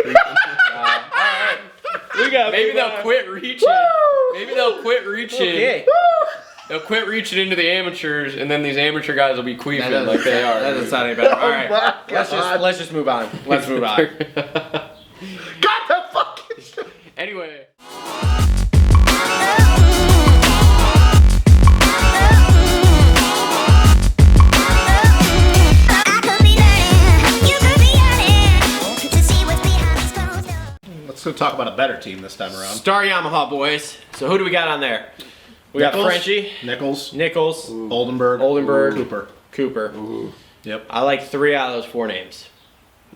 got Maybe they'll quit reaching. Maybe they'll quit reaching. Okay. They'll quit reaching into the amateurs, and then these amateur guys will be That queefing doesn't, like they are. that doesn't sound any better. All right. my Let's just move on. Let's move on. God the fucking. Anyway. I could be learning, you could be yearning to see what's behind these closed doors. Let's go talk about a better team this time around. Star Yamaha boys. So who do we got on there? We got Nichols, Frenchie, Nichols, Nichols, Oldenburg, Cooper. Cooper. Yep. I like 3 out of those 4 names.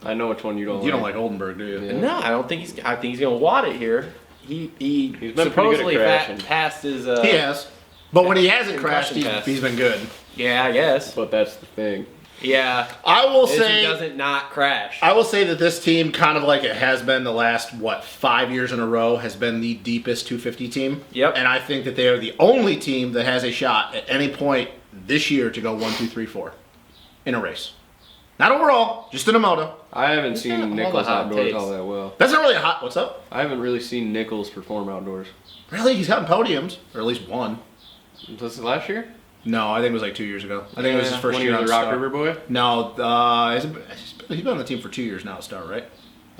I know which one you don't You don't like Oldenburg, do you? Yeah. No, I don't think he's. I think he's gonna wad it here. He's been pretty good at supposedly crashing. passed his. He has. But when he hasn't crashed, Concussion test. he's been good. Yeah, I guess. But that's the thing. Yeah. I will He say doesn't not crash. I will say that this team, kind of like it has been the last 5 years in a row, has been the deepest 250 team. Yep. And I think that they are the only team that has a shot at any point this year to go 1, 2, 3, 4 in a race. Not overall, just in a moto. I haven't got seen all Nichols the hot outdoors takes. all that well. That's not really a hot. What's up? I haven't really seen Nichols perform outdoors. Really, he's gotten podiums, or at least one. Was it last year? No, I think it was like 2 years ago. I think it was his first when year he on was a Rock Star. River boy. No, he's been on the team for 2 years now at Star, right?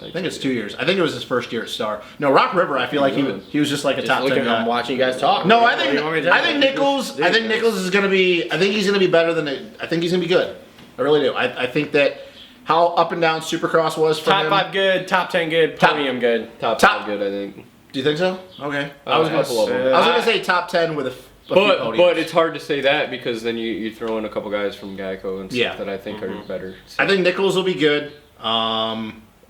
I think it's 2 years. I think it was his first year at Star. No, Rock River. I feel like he was just like a top 10 Looking, guy. I'm watching you guys talk. No, I What do think you want me to tell you? Nichols. I think Nichols is gonna be. I think he's gonna be better than. I think he's gonna be good. I really do. I think that how up and down Supercross was for Top him. 5 good, top 10 good, podium good. Top Top- 5 good, I think. Do you think so? Okay. I was gonna say top 10 with a few But podiums. it's hard to say that because then you throw in a couple guys from Geico and stuff Yeah. that I think are better. I think Nichols will be good.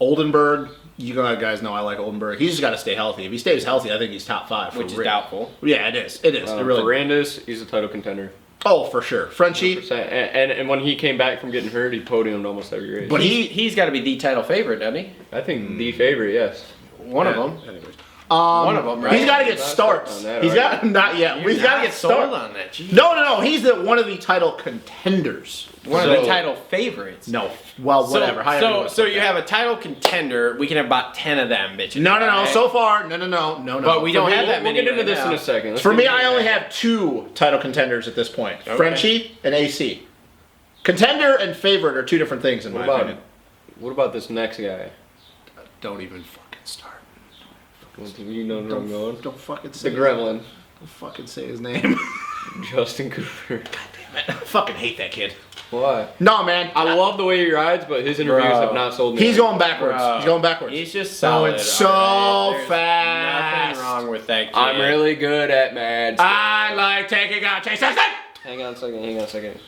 Oldenburg. You guys know I like Oldenburg. He's just got to stay healthy. If he stays healthy, I think he's top 5. Which is real. doubtful. Yeah, it is. It is. It really. Ferrandis, he's a title contender. Oh, for sure. Frenchie. And when he came back from getting hurt, he podiumed almost every race. But He's got to be the title favorite, doesn't he? I think the favorite, yes. One of them. Anyways. One of them, right? He's got to get Not starts. on that, He's are got you? not yet. He's got to get sold starts. on that. Jeez. No. He's one of the title contenders. One of the So- title favorites. No. Well, whatever. however you want to So put you that. have a title contender. We can have about 10 of them, bitches. No. right? So far, no. But we don't For have me- that We'll many. get into right this now. in a second. Let's For get me, into I that. only have 2 title contenders at this point: Okay. Frenchie and AC. Contender and favorite are 2 different things in my opinion. What about this next guy? Don't even fucking start. You know where I'm going. Don't fucking The say. Gremlin, Don't fucking say his name. Justin Cooper. I fucking hate that kid. Why? No, man. I love the way he rides, but his interviews Bro. have not sold me. He's going backwards. Bro. He's going backwards. He's just Going solid. so alright? There's fast. Nothing wrong with that kid. I'm really good at mad. I like taking out Chase Sexton. Hang on a second.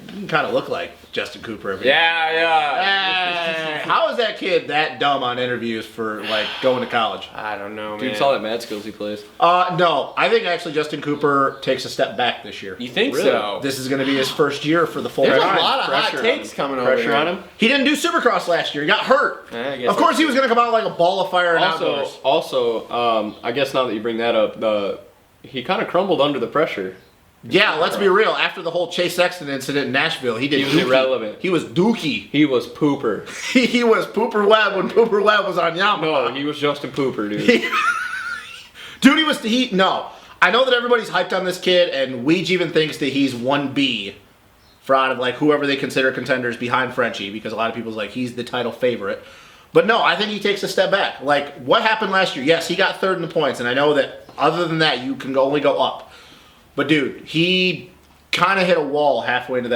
You can kind of look like Justin Cooper. Every Yeah. Hey, how is that kid that dumb on interviews for like going to college? I don't know, man. Dude, saw that mad skills he plays. No, I think actually Justin Cooper takes a step back this year. You think Really? so? This is going to be his first year for the full There's a time. lot of hot Pressure on takes him. coming over Pressure here. on him. He didn't do Supercross last year. He got hurt. I guess Of course, he was going to come out like a ball of fire and outdoors. Also, I guess now that you bring that up, he kind of crumbled under the pressure. Yeah, let's be real. After the whole Chase Sexton incident in Nashville, he did. He was dookie. irrelevant. He was dookie. He was Pooper. He was Pooper Webb when Pooper Webb was on Yamaha. No, he was Justin Pooper, dude. Dude, no. I know that everybody's hyped on this kid, and Weege even thinks that he's 1B for out of like whoever they consider contenders behind Frenchie, because a lot of people's like he's the title favorite. But no, I think he takes a step back. Like what happened last year? Yes, he got 3rd in the points, and I know that other than that, you can only go up. But dude, he kind of hit a wall halfway into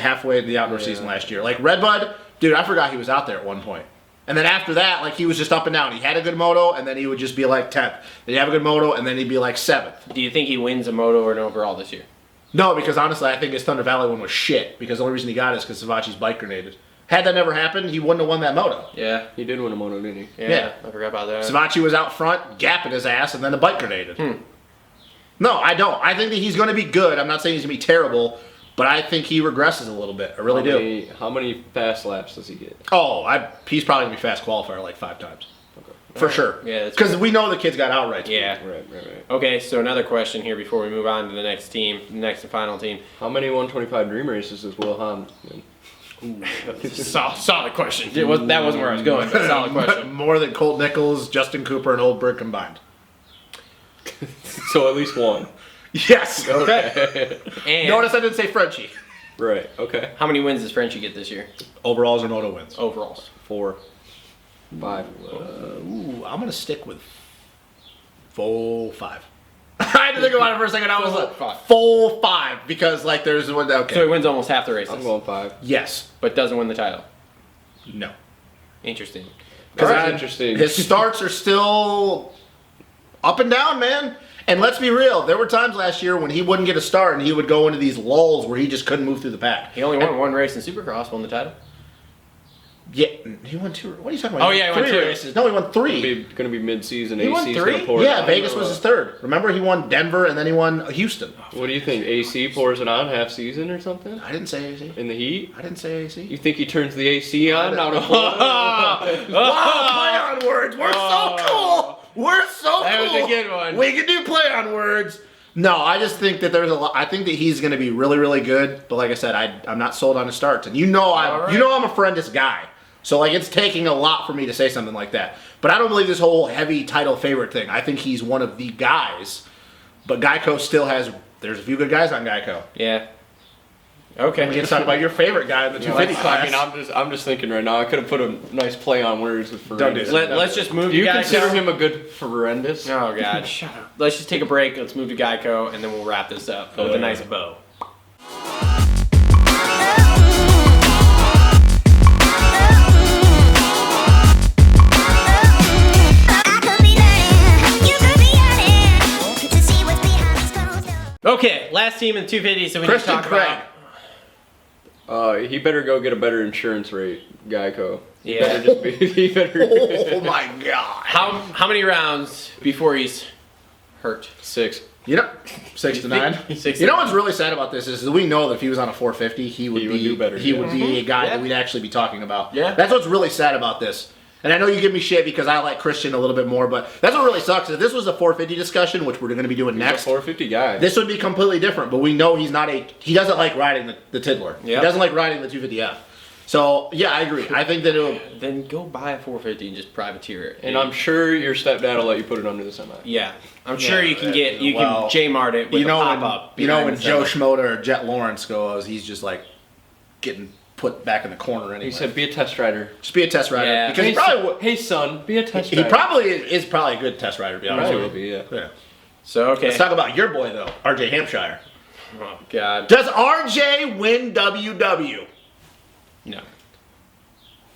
halfway into the outdoor season last year. Like Redbud, dude, I forgot he was out there at one point. And then after that, like he was just up and down. He had a good moto, and then he would just be like 10th. Then he'd have a good moto, and then he'd be like 7th. Do you think he wins a moto or an overall this year? No, because honestly, I think his Thunder Valley one was shit. Because the only reason he got it is because Savachi's bike grenaded. Had that never happened, he wouldn't have won that moto. Yeah. He did win a moto, didn't he? Yeah. I forgot about that. Savachi was out front, gapping his ass, and then the bike grenaded. No, I don't. I think that he's going to be good. I'm not saying he's going to be terrible, but I think he regresses a little bit. I really do. How many fast laps does he get? Oh, he's probably going to be fast qualifier like 5 times. For sure. Yeah, that's Because we know the kid's got outright. Yeah. Right. Okay, so another question here before we move on to the next team, the next and final team. How many 125 Dream races does Will Hahn win? Solid question. That wasn't where I was going, but solid question. More than Colt Nichols, Justin Cooper, and Oldberg combined. So at least one. Yes. Okay. And Notice I didn't say Frenchie. Right, okay. how many wins does Frenchie get this year? Overalls or moto wins? Overalls. 4. 5. Ooh, I'm going to stick with full 5. I had to think about it for a second. I was Full like, five. full 5. Because, like, there's one. Okay. So he wins almost half the races, I'm going 5. Yes. but doesn't win the title. No. Interesting. Because That's interesting. His starts are still up and down, man. And let's be real, there were times last year when he wouldn't get a start and he would go into these lulls where he just couldn't move through the pack. He only won one race in Supercross, won the title. Yeah, he won 2. What are you talking about? Oh, yeah, he won 3 2. races. No, he won 3. It's going to be mid-season. He won AC's 3? gonna pour it Yeah, on. Vegas was his 3rd. Remember, he won Denver and then he won Houston. What do you think? AC pours it on half season or something? I didn't say AC. In the heat? I didn't say AC. You think he turns the AC on out of Wow, play on words. We're so cool. We're so cool. That was a good one. We can do play on words. No, I just think that there's a lot. I think that he's going to be really, really good. But like I said, I'm not sold on his starts. And you know I'm a friendless guy. So like it's taking a lot for me to say something like that. But I don't believe this whole heavy title favorite thing. I think he's one of the guys. But Geico still has. There's a few good guys on Geico. Yeah. We Okay. can talk about your favorite guy in the 250 class. I mean, I'm just thinking right now. I could have put a nice play on words with Ferrandis. Don't do that. Let's just move Do you to Geico. consider him a good Ferrandis? Oh, God. Shut up. Let's just take a break. Let's move to Geico, and then we'll wrap this up with a nice bow. I could be learning, you could be yearning to see what's behind these closed doors. Okay, last team in the 250, so we Christian need to talk Craig. about... He better go get a better insurance rate, Geico. He Yeah. better just be. He better. Oh my God. How many rounds before he's hurt? 6. You know, 6 to 9. 6 You to know what's really sad about this is we know that if he was on a 450, he would do better, He yeah. would be a guy Yeah. that we'd actually be talking about. Yeah. That's what's really sad about this. And I know you give me shit because I like Christian a little bit more, but that's what really sucks. If this was a 450 discussion, which we're going to be doing He's next, a 450 guy. this would be completely different. But we know he doesn't like riding the Tiddler. Yeah. He doesn't like riding the 250F. So yeah, I agree. I think that it'll. Then go buy a 450 and just privateer it. And I'm sure your stepdad will let you put it under the semi. Yeah. I'm sure you can get, well, can J-Mart it with You know a when pop-up. you know when behind the Joe semi. Schmoder or Jet Lawrence goes, he's just like getting put back in the corner anyway. He said, "Be a test rider." just be a test rider Yeah. because Hey, he probably would. hey son, be a test He rider. probably is probably a good test rider, to be honest Probably with will you. be. Yeah. Yeah. So, okay. Let's talk about your boy, though, RJ Hampshire. Oh, God. Does RJ win WW? No.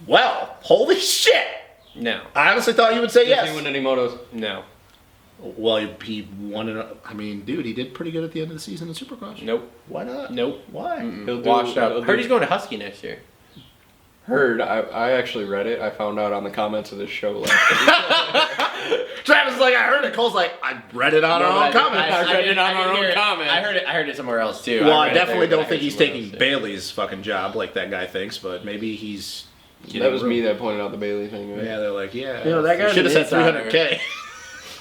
Well, holy shit. No. I honestly thought you would say Does he yes. win any motos? No. Well, he won it. I mean, dude, he did pretty good at the end of the season in Supercross. Nope. Why not? Nope. Why? He'll Washed up. he'll Heard he's going to Husky next year. Heard. I actually read it. I found out on the comments of this show last week. Travis is like, I heard it. Cole's like, I read it on our own comments. I read it on our didn't own hear it. comments. I heard it somewhere else too. Well, I read it definitely there, but don't I think heard he's somewhere taking else, too. Bailey's fucking job like that guy thinks, but maybe he's. That was me that pointed out the Bailey thing. Right? Yeah, they're like, yeah. You know, that guy's should have an said insider. 300K.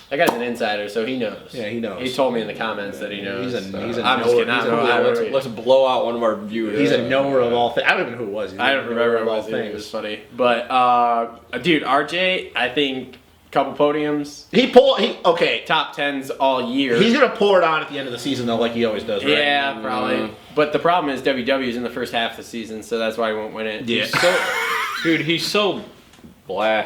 That guy's an insider, so he knows. Yeah, he knows. He told me in the comments that he knows. He's a I'm just knower. kidding. I He's don't a know. I knower. don't- Let's blow out one of our viewers. He's a knower of all things. I don't even know who it was. He's I a don't knower remember of what all it was. It was things. funny. But, dude, RJ, I think couple podiums, Okay. top 10s all year. He's gonna pour it on at the end of the season though, like he always does, right? Yeah, probably. But the problem is WW is in the first half of the season, so that's why he won't win it. Yeah. Dude, he's so blah.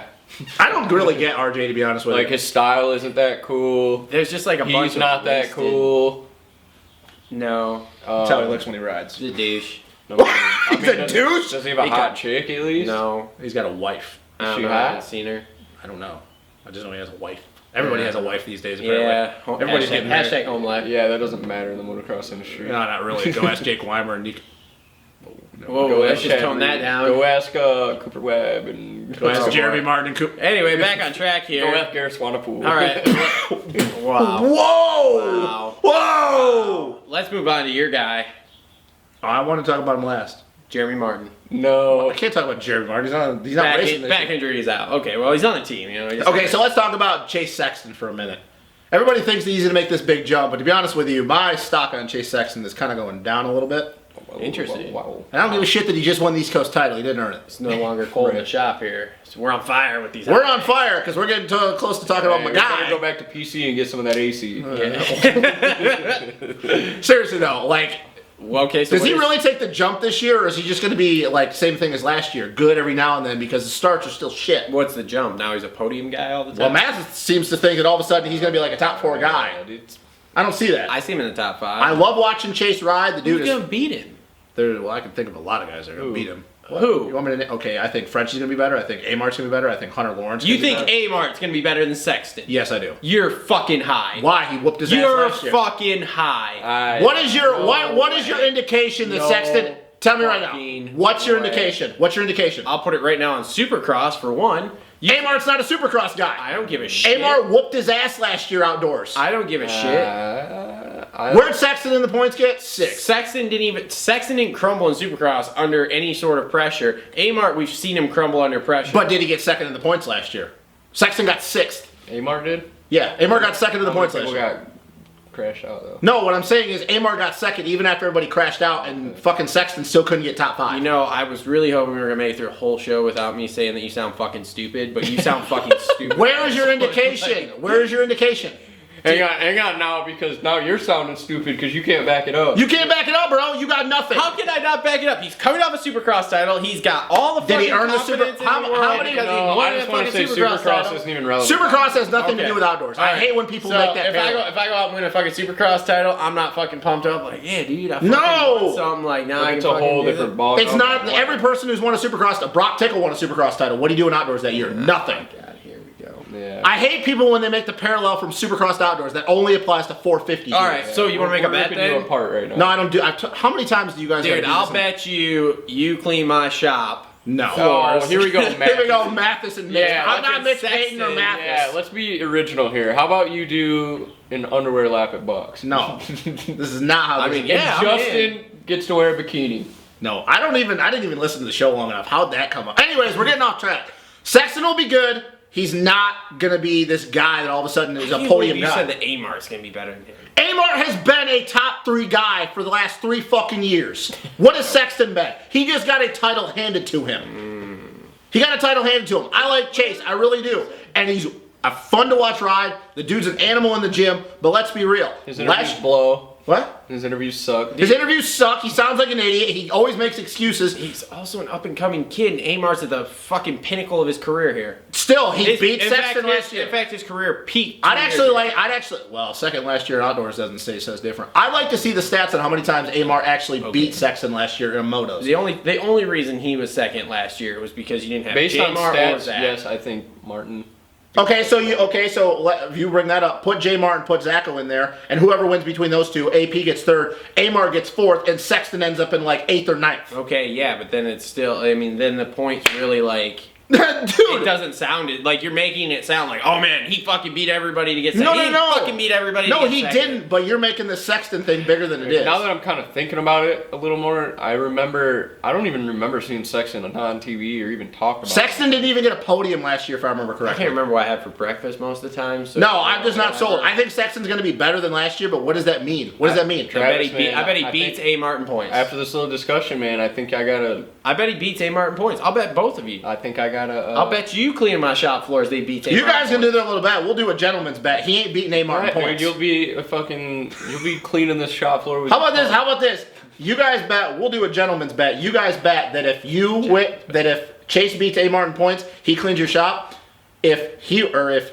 I don't really get RJ, to be honest with Like you. his style isn't that cool. There's just like a bunch He's of not that wasted- cool. No. That's how he looks when he rides. He's a douche. He's a douche? Does he have a He hot got- chick at least? No. He's got a wife. I don't She know. I hot? haven't seen her. I don't know. I just know he has a wife. Everybody Yeah. has a wife these days, apparently. Yeah. Everybody's getting married. hashtag home life. Yeah, that doesn't matter in the motocross industry. No, not really. Go ask Jake Weimer and Nick. Whoa, Go let's ask just Chad tone that Reed. down. Go ask Cooper Webb and Go ask Oh, Jeremy boy. Martin and Coop. Anyway, back on track here. Go ask Garrett Swanepoel. All right. Wow. Whoa! Wow. Whoa! Let's move on to your guy, I want to talk about him last. Jeremy Martin. No. I can't talk about Jeremy Martin. He's not racing this Back year. injury is out. Okay, well he's on the team. You know. he's- Okay, so let's talk about Chase Sexton for a minute. Everybody thinks that he's going to make this big jump, but to be honest with you, my stock on Chase Sexton is kind of going down a little bit. Interesting. Wow. And I don't give a shit that he just won the East Coast title. He didn't earn it. It's no longer cold in the shop here. So we're on fire with these. We're on fire because we're getting close to talking about Hey, my we better guy. go back to PC and get some of that AC. Seriously though, like, Well, okay, so does what he is- really take the jump this year, or is he just going to be like same thing as last year, good every now and then because the starts are still shit? What's the jump? Now he's a podium guy all the time. Well, Matt seems to think that all of a sudden he's going to be like a top 4 guy. I don't see that. I see him in the top 5. I love watching Chase ride. The dude Who's is. gonna beat him? Well, I can think of a lot of guys that are going to beat him. Who? You want me to? Okay, I think Frenchie's going to be better. I think Amart's going to be better. I think Hunter Lawrence. You gonna be think better. Amart's gonna be better than Sexton? Yes, I do. You're fucking high. Why he whooped his ass You're last year? fucking high. What is your what is your indication that No. Sexton? Tell me right now. fucking What's your way. indication? What's your indication? I'll put it right now on Supercross for one. Amar's not a Supercross guy. I don't give a shit. Amar whooped his ass last year outdoors. I don't give a shit. Where'd Sexton in the points get? 6. Sexton didn't crumble in Supercross under any sort of pressure. Amart, we've seen him crumble under pressure. But did he get second in the points last year? Sexton got 6th. Amar did? Yeah, Amar got second in the points last People year. got crashed out though. No, what I'm saying is Amar got second even after everybody crashed out, and fucking Sexton still couldn't get top 5. you know, I was really hoping we were gonna make it through a whole show without me saying that you sound fucking stupid, but you sound fucking stupid. Where is your indication? Where is your indication? Hang on now, because now you're sounding stupid because you can't back it up. You can't back it up, bro. You got nothing. How can I not back it up? He's coming off a Supercross title. He's got all the Did fucking he earn the confidence Super- how in the world many- because No, he won I a just want to say fucking Supercross title. isn't even relevant. Supercross has nothing to Okay. do with outdoors. All I right. hate when people So make that if I go out and win a fucking Supercross title, I'm not fucking pumped up like, yeah, dude, I fucking No! won something like, nah, I can It's a fucking whole do different it. ball. It's not every person who's won a Supercross. Brock Tickle won a Supercross title. What do you do in outdoors that year? Nothing. God, here we go. Yeah. I hate people when they make the parallel from Supercross to outdoors. That only applies to 450. All right, so you want to make a bet ripping you then? apart right now. No, I don't do. How many times do you guys? Dude, gotta do I'll this? bet you clean my shop. No. Oh, here we go, Matt. Here we go, Mathis and Mitch. Yeah, I'm not fucking Mitch Payton or Sexton. Mathis. Yeah, let's be original here. How about you do an underwear lap at Bucks? No, this is not how. I this mean, is. yeah. I'm Justin gets to wear a bikini. No, I didn't even listen to the show long enough. How'd that come up? Anyways, we're getting off track. Sexton will be good. He's not gonna be this guy that all of a sudden is a podium You guy. said that Amar's gonna be better than him. Amar has been a top 3 guy for the last 3 fucking years. What has Sexton been? He just got a title handed to him. He got a title handed to him. I like Chase, I really do. And he's a fun to watch ride. The dude's an animal in the gym, but let's be real. His interviews blow. What? His interviews suck. His interviews suck. He sounds like an idiot. He always makes excuses. He's also an up-and-coming kid, and Amar's at the fucking pinnacle of his career here. Still, he beat in Sexton fact, last year. In fact, his career peaked. Well, second last year in outdoors doesn't say says different. I'd like to see the stats on how many times Amar actually beat Sexton last year in motos. The only reason he was second last year was because you didn't have Based on J-Mar or stats, Zach. yes, I think Martin. So if you bring that up, put J. Martin, put Zacho in there, and whoever wins between those two, AP gets 3rd, Amar gets 4th, and Sexton ends up in like 8th or 9th. Okay, yeah, but then it's still. I mean, then the points really like. Dude, It doesn't sound like you're making it sound like, oh man, he fucking beat everybody to get second. No, He no, didn't no. fucking beat everybody. no, to get he second. didn't. But you're making the Sexton thing bigger than it is. Now that I'm kind of thinking about it a little more, I don't even remember seeing Sexton on TV or even talked about Sexton didn't even get a podium last year, if I remember I correctly. can't remember what I had for breakfast most of the time. So No, I'm just not sold. I think Sexton's going to be better than last year, but what does that mean? What does that mean? I bet Travis, he, man, I bet he I beats think- A. Martin points. After this little discussion, man, I think I gotta. I bet he beats A. Martin points. I'll bet both of you. I think I gotta. I'll bet you clean my shop floors. They beat A. You Martin guys can do points. that little bet. We'll do a gentleman's bet. He ain't beating A. Martin Alright, points. you'll be cleaning this shop floor with. How about this? You guys bet. We'll do a gentleman's bet. You guys bet that if you win, that if Chase beats A. Martin points, he cleans your shop. If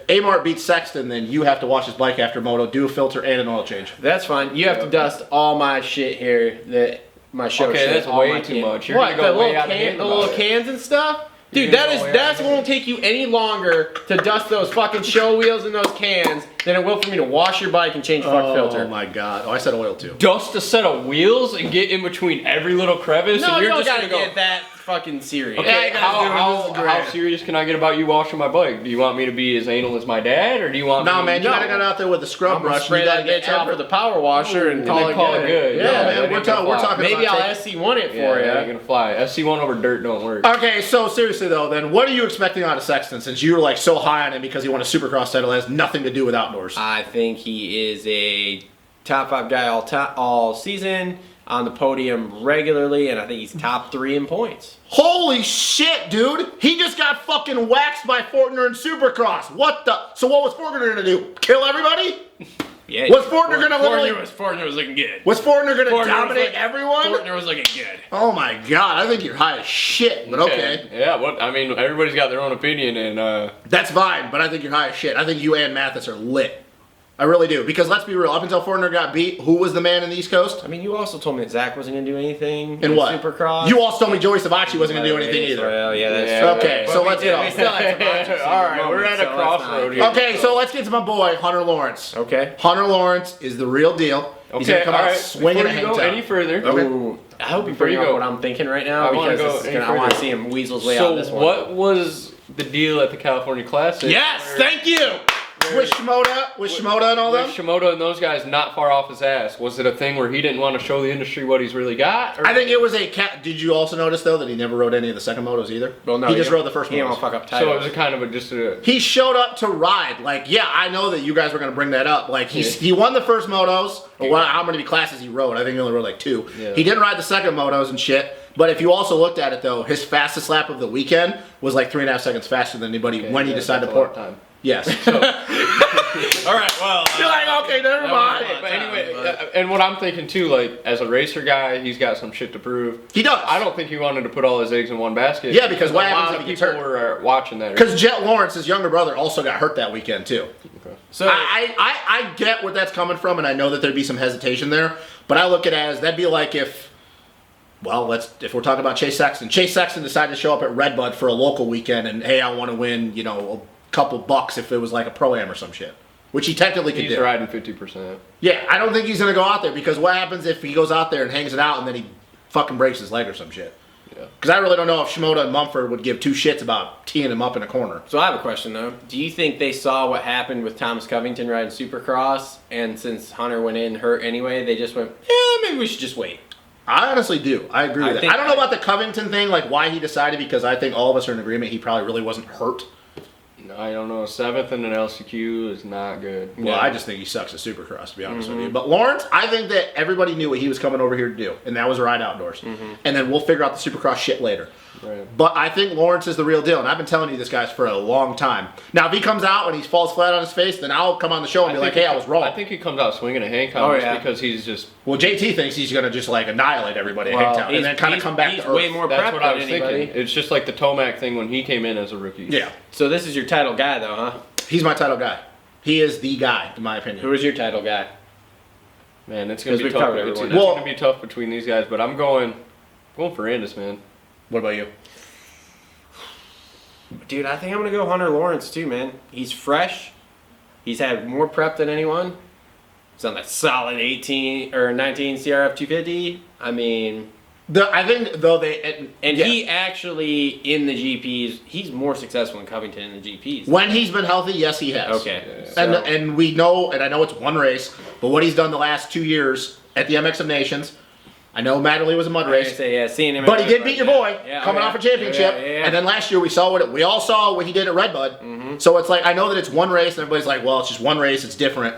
A. Mart beats Sexton, then you have to wash his bike after moto, do a filter and an oil change. That's fine. You have to dust all my shit here. My show Okay, shit. that's all way my too can- much. You're What? gonna go the way little out of hand the about little it. cans and stuff. Dude, You're gonna go way out that of hand. won't take you any longer to dust those fucking show wheels and those cans than it will for me to wash your bike and change your fucking filter. Oh my god! Oh, I said oil too. Dust a set of wheels and get in between every little crevice, No, and you you're don't just gotta gonna go. get that fucking serious. Okay, Yeah, you gotta do it. how serious can I get about you washing my bike? Do you want me to be as anal as my dad, or do you want No, me? man, you gotta get out there with the scrub I'm gonna brush. spray You gotta that get bitch off every- with the power washer and And call then it call good. it good. Yeah, Yeah, man. man, we're talking Maybe about I'll SC1 it Yeah, for that you. ain't gonna fly. SC1 over dirt don't work. Okay, so seriously though, then what are you expecting out of Sexton? Since you were like so high on him because he won a Supercross title, that has nothing to do with outdoors. I think he is a top 5 guy all season, on the podium regularly, and I think he's top 3 in points. Holy shit, dude! He just got fucking waxed by Fortner in Supercross. What the? So what was Fortner gonna do? Kill everybody? Yeah. Was Fortner gonna literally? Fortner was looking good. Was Fortner gonna Fortner was dominate like- everyone? Fortner was looking good. Oh my god! I think you're high as shit. But okay. Yeah, what I mean, everybody's got their own opinion, and That's fine. But I think you're high as shit. I think you and Mathis are lit. I really do. Because let's be real, up until Fortner got beat, who was the man in the East Coast? I mean, you also told me that Zach wasn't going to do anything In what? Supercross. You also told me Joey Savacci wasn't going to do anything either. Well, yeah, that's Yeah. true. Okay, so let's get We off. still had Savacci All right, we're moment, at a so let's crossroad not- here. Okay, so let's get to my boy, Hunter Lawrence. Okay. Hunter Lawrence is the real deal. He's going Okay, to come all out right. swinging Before a you hang go any time. further, Ooh, I hope you Before bring you up go- what I'm thinking right now I wanna because go this is any I want to further. see him weasel his way so out of this one. what was the deal at the California Classic? Yes, thank you. With Shimoda and all With them. Shimoda and those guys not far off his ass. Was it a thing where he didn't want to show the industry what he's really got? Or? I think it was a cat. Did you also notice though that he never rode any of the second motos either? Well, no, he just rode the first He didn't motos. want to fuck up so. It titles. was a kind of just a. He showed up to ride. Like, yeah, I know that you guys were going to bring that up. Like, he won the first motos. Or how many classes he rode? I think he only rode like 2. Yeah. He didn't ride the second motos and shit. But if you also looked at it though, his fastest lap of the weekend was like 3.5 seconds faster than anybody when he decided to pour pour. time. Yes. All right, well. You're like, okay, never mind. But anyway, and what I'm thinking too, like as a racer guy, he's got some shit to prove. He does. I don't think he wanted to put all his eggs in one basket. Yeah, because what a happens lot if of he gets people hurt? were watching that. Because Jet Lawrence, his younger brother, also got hurt that weekend too. So I get where that's coming from, and I know that there'd be some hesitation there. But I look at it as that'd be like if we're talking about Chase Sexton. Chase Sexton decided to show up at Redbud for a local weekend, and hey, I want to win, a couple bucks if it was like a pro-am or some shit, which he technically could He's do. riding 50%. Yeah, I don't think he's gonna go out there because what happens if he goes out there and hangs it out and then he fucking breaks his leg or some shit? Yeah. Because I really don't know if Shimoda and Mumford would give 2 shits about teeing him up in a corner. I have a question though. Do you think they saw what happened with Thomas Covington riding Supercross, and since Hunter went in hurt anyway, they just went, maybe we should just wait? I honestly do. I agree with that. think I don't know about the Covington thing, like why he decided, because I think all of us are in agreement he probably really wasn't hurt. I don't know. 7th in an LCQ is not good. Well, I just think he sucks at Supercross, to be honest with you. But Lawrence, I think that everybody knew what he was coming over here to do, and that was ride outdoors. And then we'll figure out the Supercross shit later. Right. But I think Lawrence is the real deal, and I've been telling you this, guys, for a long time. Now, if he comes out and he falls flat on his face, then I'll come on the show and be like, hey, I was wrong. I think he comes out swinging a hand Oh, just yeah. because he's just. Well, JT thinks he's going to just like annihilate everybody at Hangtown and then kind of come back he's to earth. way more That's prepped what I than was anybody. thinking. It's just like the Tomac thing when he came in as a rookie. Yeah, So this is your title guy though, huh? he's my title guy. He is the guy, in my opinion. Who is your title guy? Man, it's gonna be Because we've tough. covered It's everyone. Well- gonna be tough between these guys, but I'm going for Andis, man. What about you? Dude, I think I'm gonna go Hunter Lawrence too, man. He's fresh. He's had more prep than anyone. He's on that solid 18 or 19 CRF 250. I mean, I think though they and yeah. he actually in the GPs, he's more successful than Covington in the GPs. When he's been healthy, yes, he has. Okay. And we know, and I know it's one race, but what he's done the last 2 years at the MX of Nations, I know Matterley was a mud race, Seeing him. but at he did Redbud, beat your yeah. boy Yeah, coming oh, off a yeah. championship. Yeah. And then last year we all saw what he did at Redbud. So it's like, I know that it's one race, and everybody's like, well, it's just one race, it's different.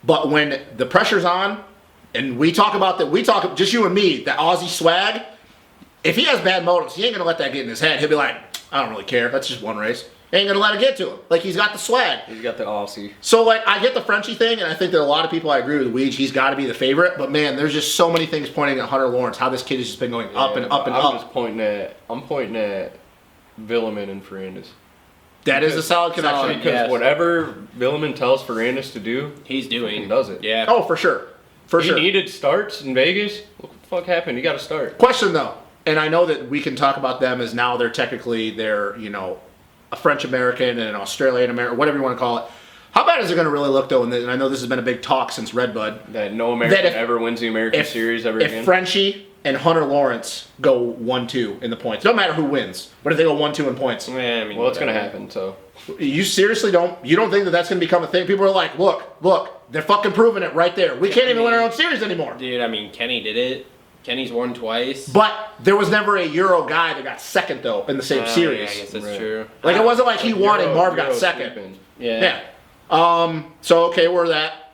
But when the pressure's on, and we talk about that, just you and me, the Aussie swag, if he has bad motos, he ain't gonna let that get in his head. He'll be like, I don't really care, that's just one race. Ain't gonna let it get to him. Like, he's got the swag. He's got the Aussie. So, like, I get the Frenchie thing, and I think that a lot of people, I agree with Weege, he's got to be the favorite. But, man, there's just so many things pointing at Hunter Lawrence, how this kid has just been going up and up and I'm up. just pointing at Villeman and Ferrandis. That is a solid connection. solid. Because Yes. whatever Villeman tells Ferrandis to do, He's doing. he does it. Yeah. Oh, for sure. For He sure. needed starts in Vegas. Look what the fuck happened. He got to start. Question, though, and I know that we can talk about them as now they're a French-American and an Australian-American, whatever you want to call it. How bad is it going to really look, though, and I know this has been a big talk since Redbud, That no American That if- ever wins the American Series ever if again. Frenchie and Hunter Lawrence go 1-2 in the points. No matter who wins, but if they go 1-2 in points. Yeah, I mean, Well, it's going to whatever. happen, so. You seriously don't think that that's going to become a thing? People are like, look, they're fucking proving it right there. We can't even win our own series anymore. Dude, I mean, Kenny did it. Kenny's won twice. But there was never a Euro guy that got second, though, in the same Yeah, series. I guess that's Right. true. Like, it wasn't like he won and Marv got Euro second. sweeping. Yeah. Yeah. So, okay, we're that.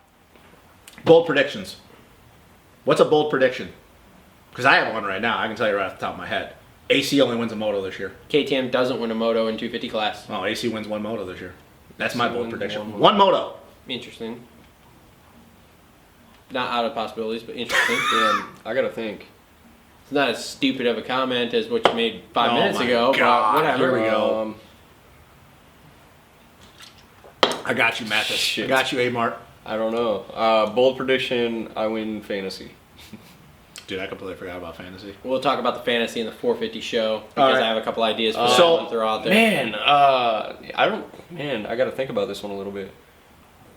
Bold predictions. What's a bold prediction? Because I have one right now. I can tell you right off the top of my head. AC only wins a moto this year. KTM doesn't win a moto in 250 class. Oh, AC wins one moto this year. That's my bold wins prediction. one One moto. Interesting. Not out of possibilities, but interesting. Damn, I got to think. It's not as stupid of a comment as what you made 5 Oh minutes my ago, God, but whatever. here we go. Um, I got you, Mathis. Shit. I got you, A-Mart. I don't know. Bold prediction, I win fantasy. Dude, I completely forgot about fantasy. We'll talk about the fantasy in the 450 show because right. I have a couple ideas for So, that throw out there. Man, I got to think about this one a little bit.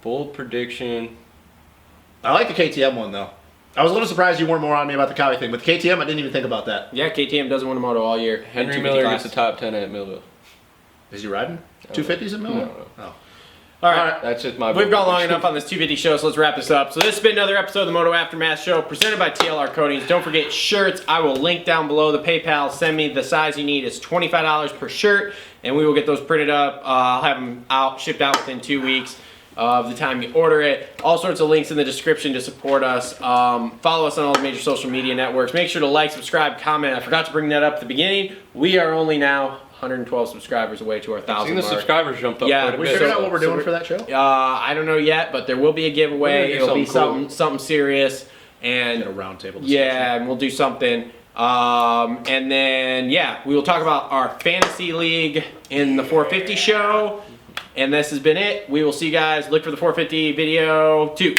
Bold prediction. I like the KTM one, though. I was a little surprised you weren't more on me about the Cowie thing, but the KTM, I didn't even think about that. Yeah, KTM doesn't win a moto all year. Henry in 250 Miller class. gets a top 10 at Millville. Is he riding 250s at Millville? No. Oh. All right. That's just my. We've gone long prediction. enough on this 250 show, so let's wrap this up. So this has been another episode of the Moto Aftermath Show, presented by TLR Coatings. Don't forget shirts. I will link down below the PayPal. Send me the size you need. It's $25 per shirt, and we will get those printed up. I'll have them shipped out within 2 weeks of the time you order it. All sorts of links in the description to support us. Follow us on all the major social media networks. Make sure to like, subscribe, comment. I forgot to bring that up at the beginning. We are only now 112 subscribers away to our 1,000 Seen the mark. subscribers jumped up Yeah, quite a We bit. figured out what we're doing for that show? I don't know yet, but there will be a giveaway. We're gonna do It'll be something cool. something serious, and In a roundtable discussion. yeah, and we'll do something. And then yeah, we will talk about our fantasy league in the 450 show. And this has been it. We will see you guys. Look for the 450 video 2.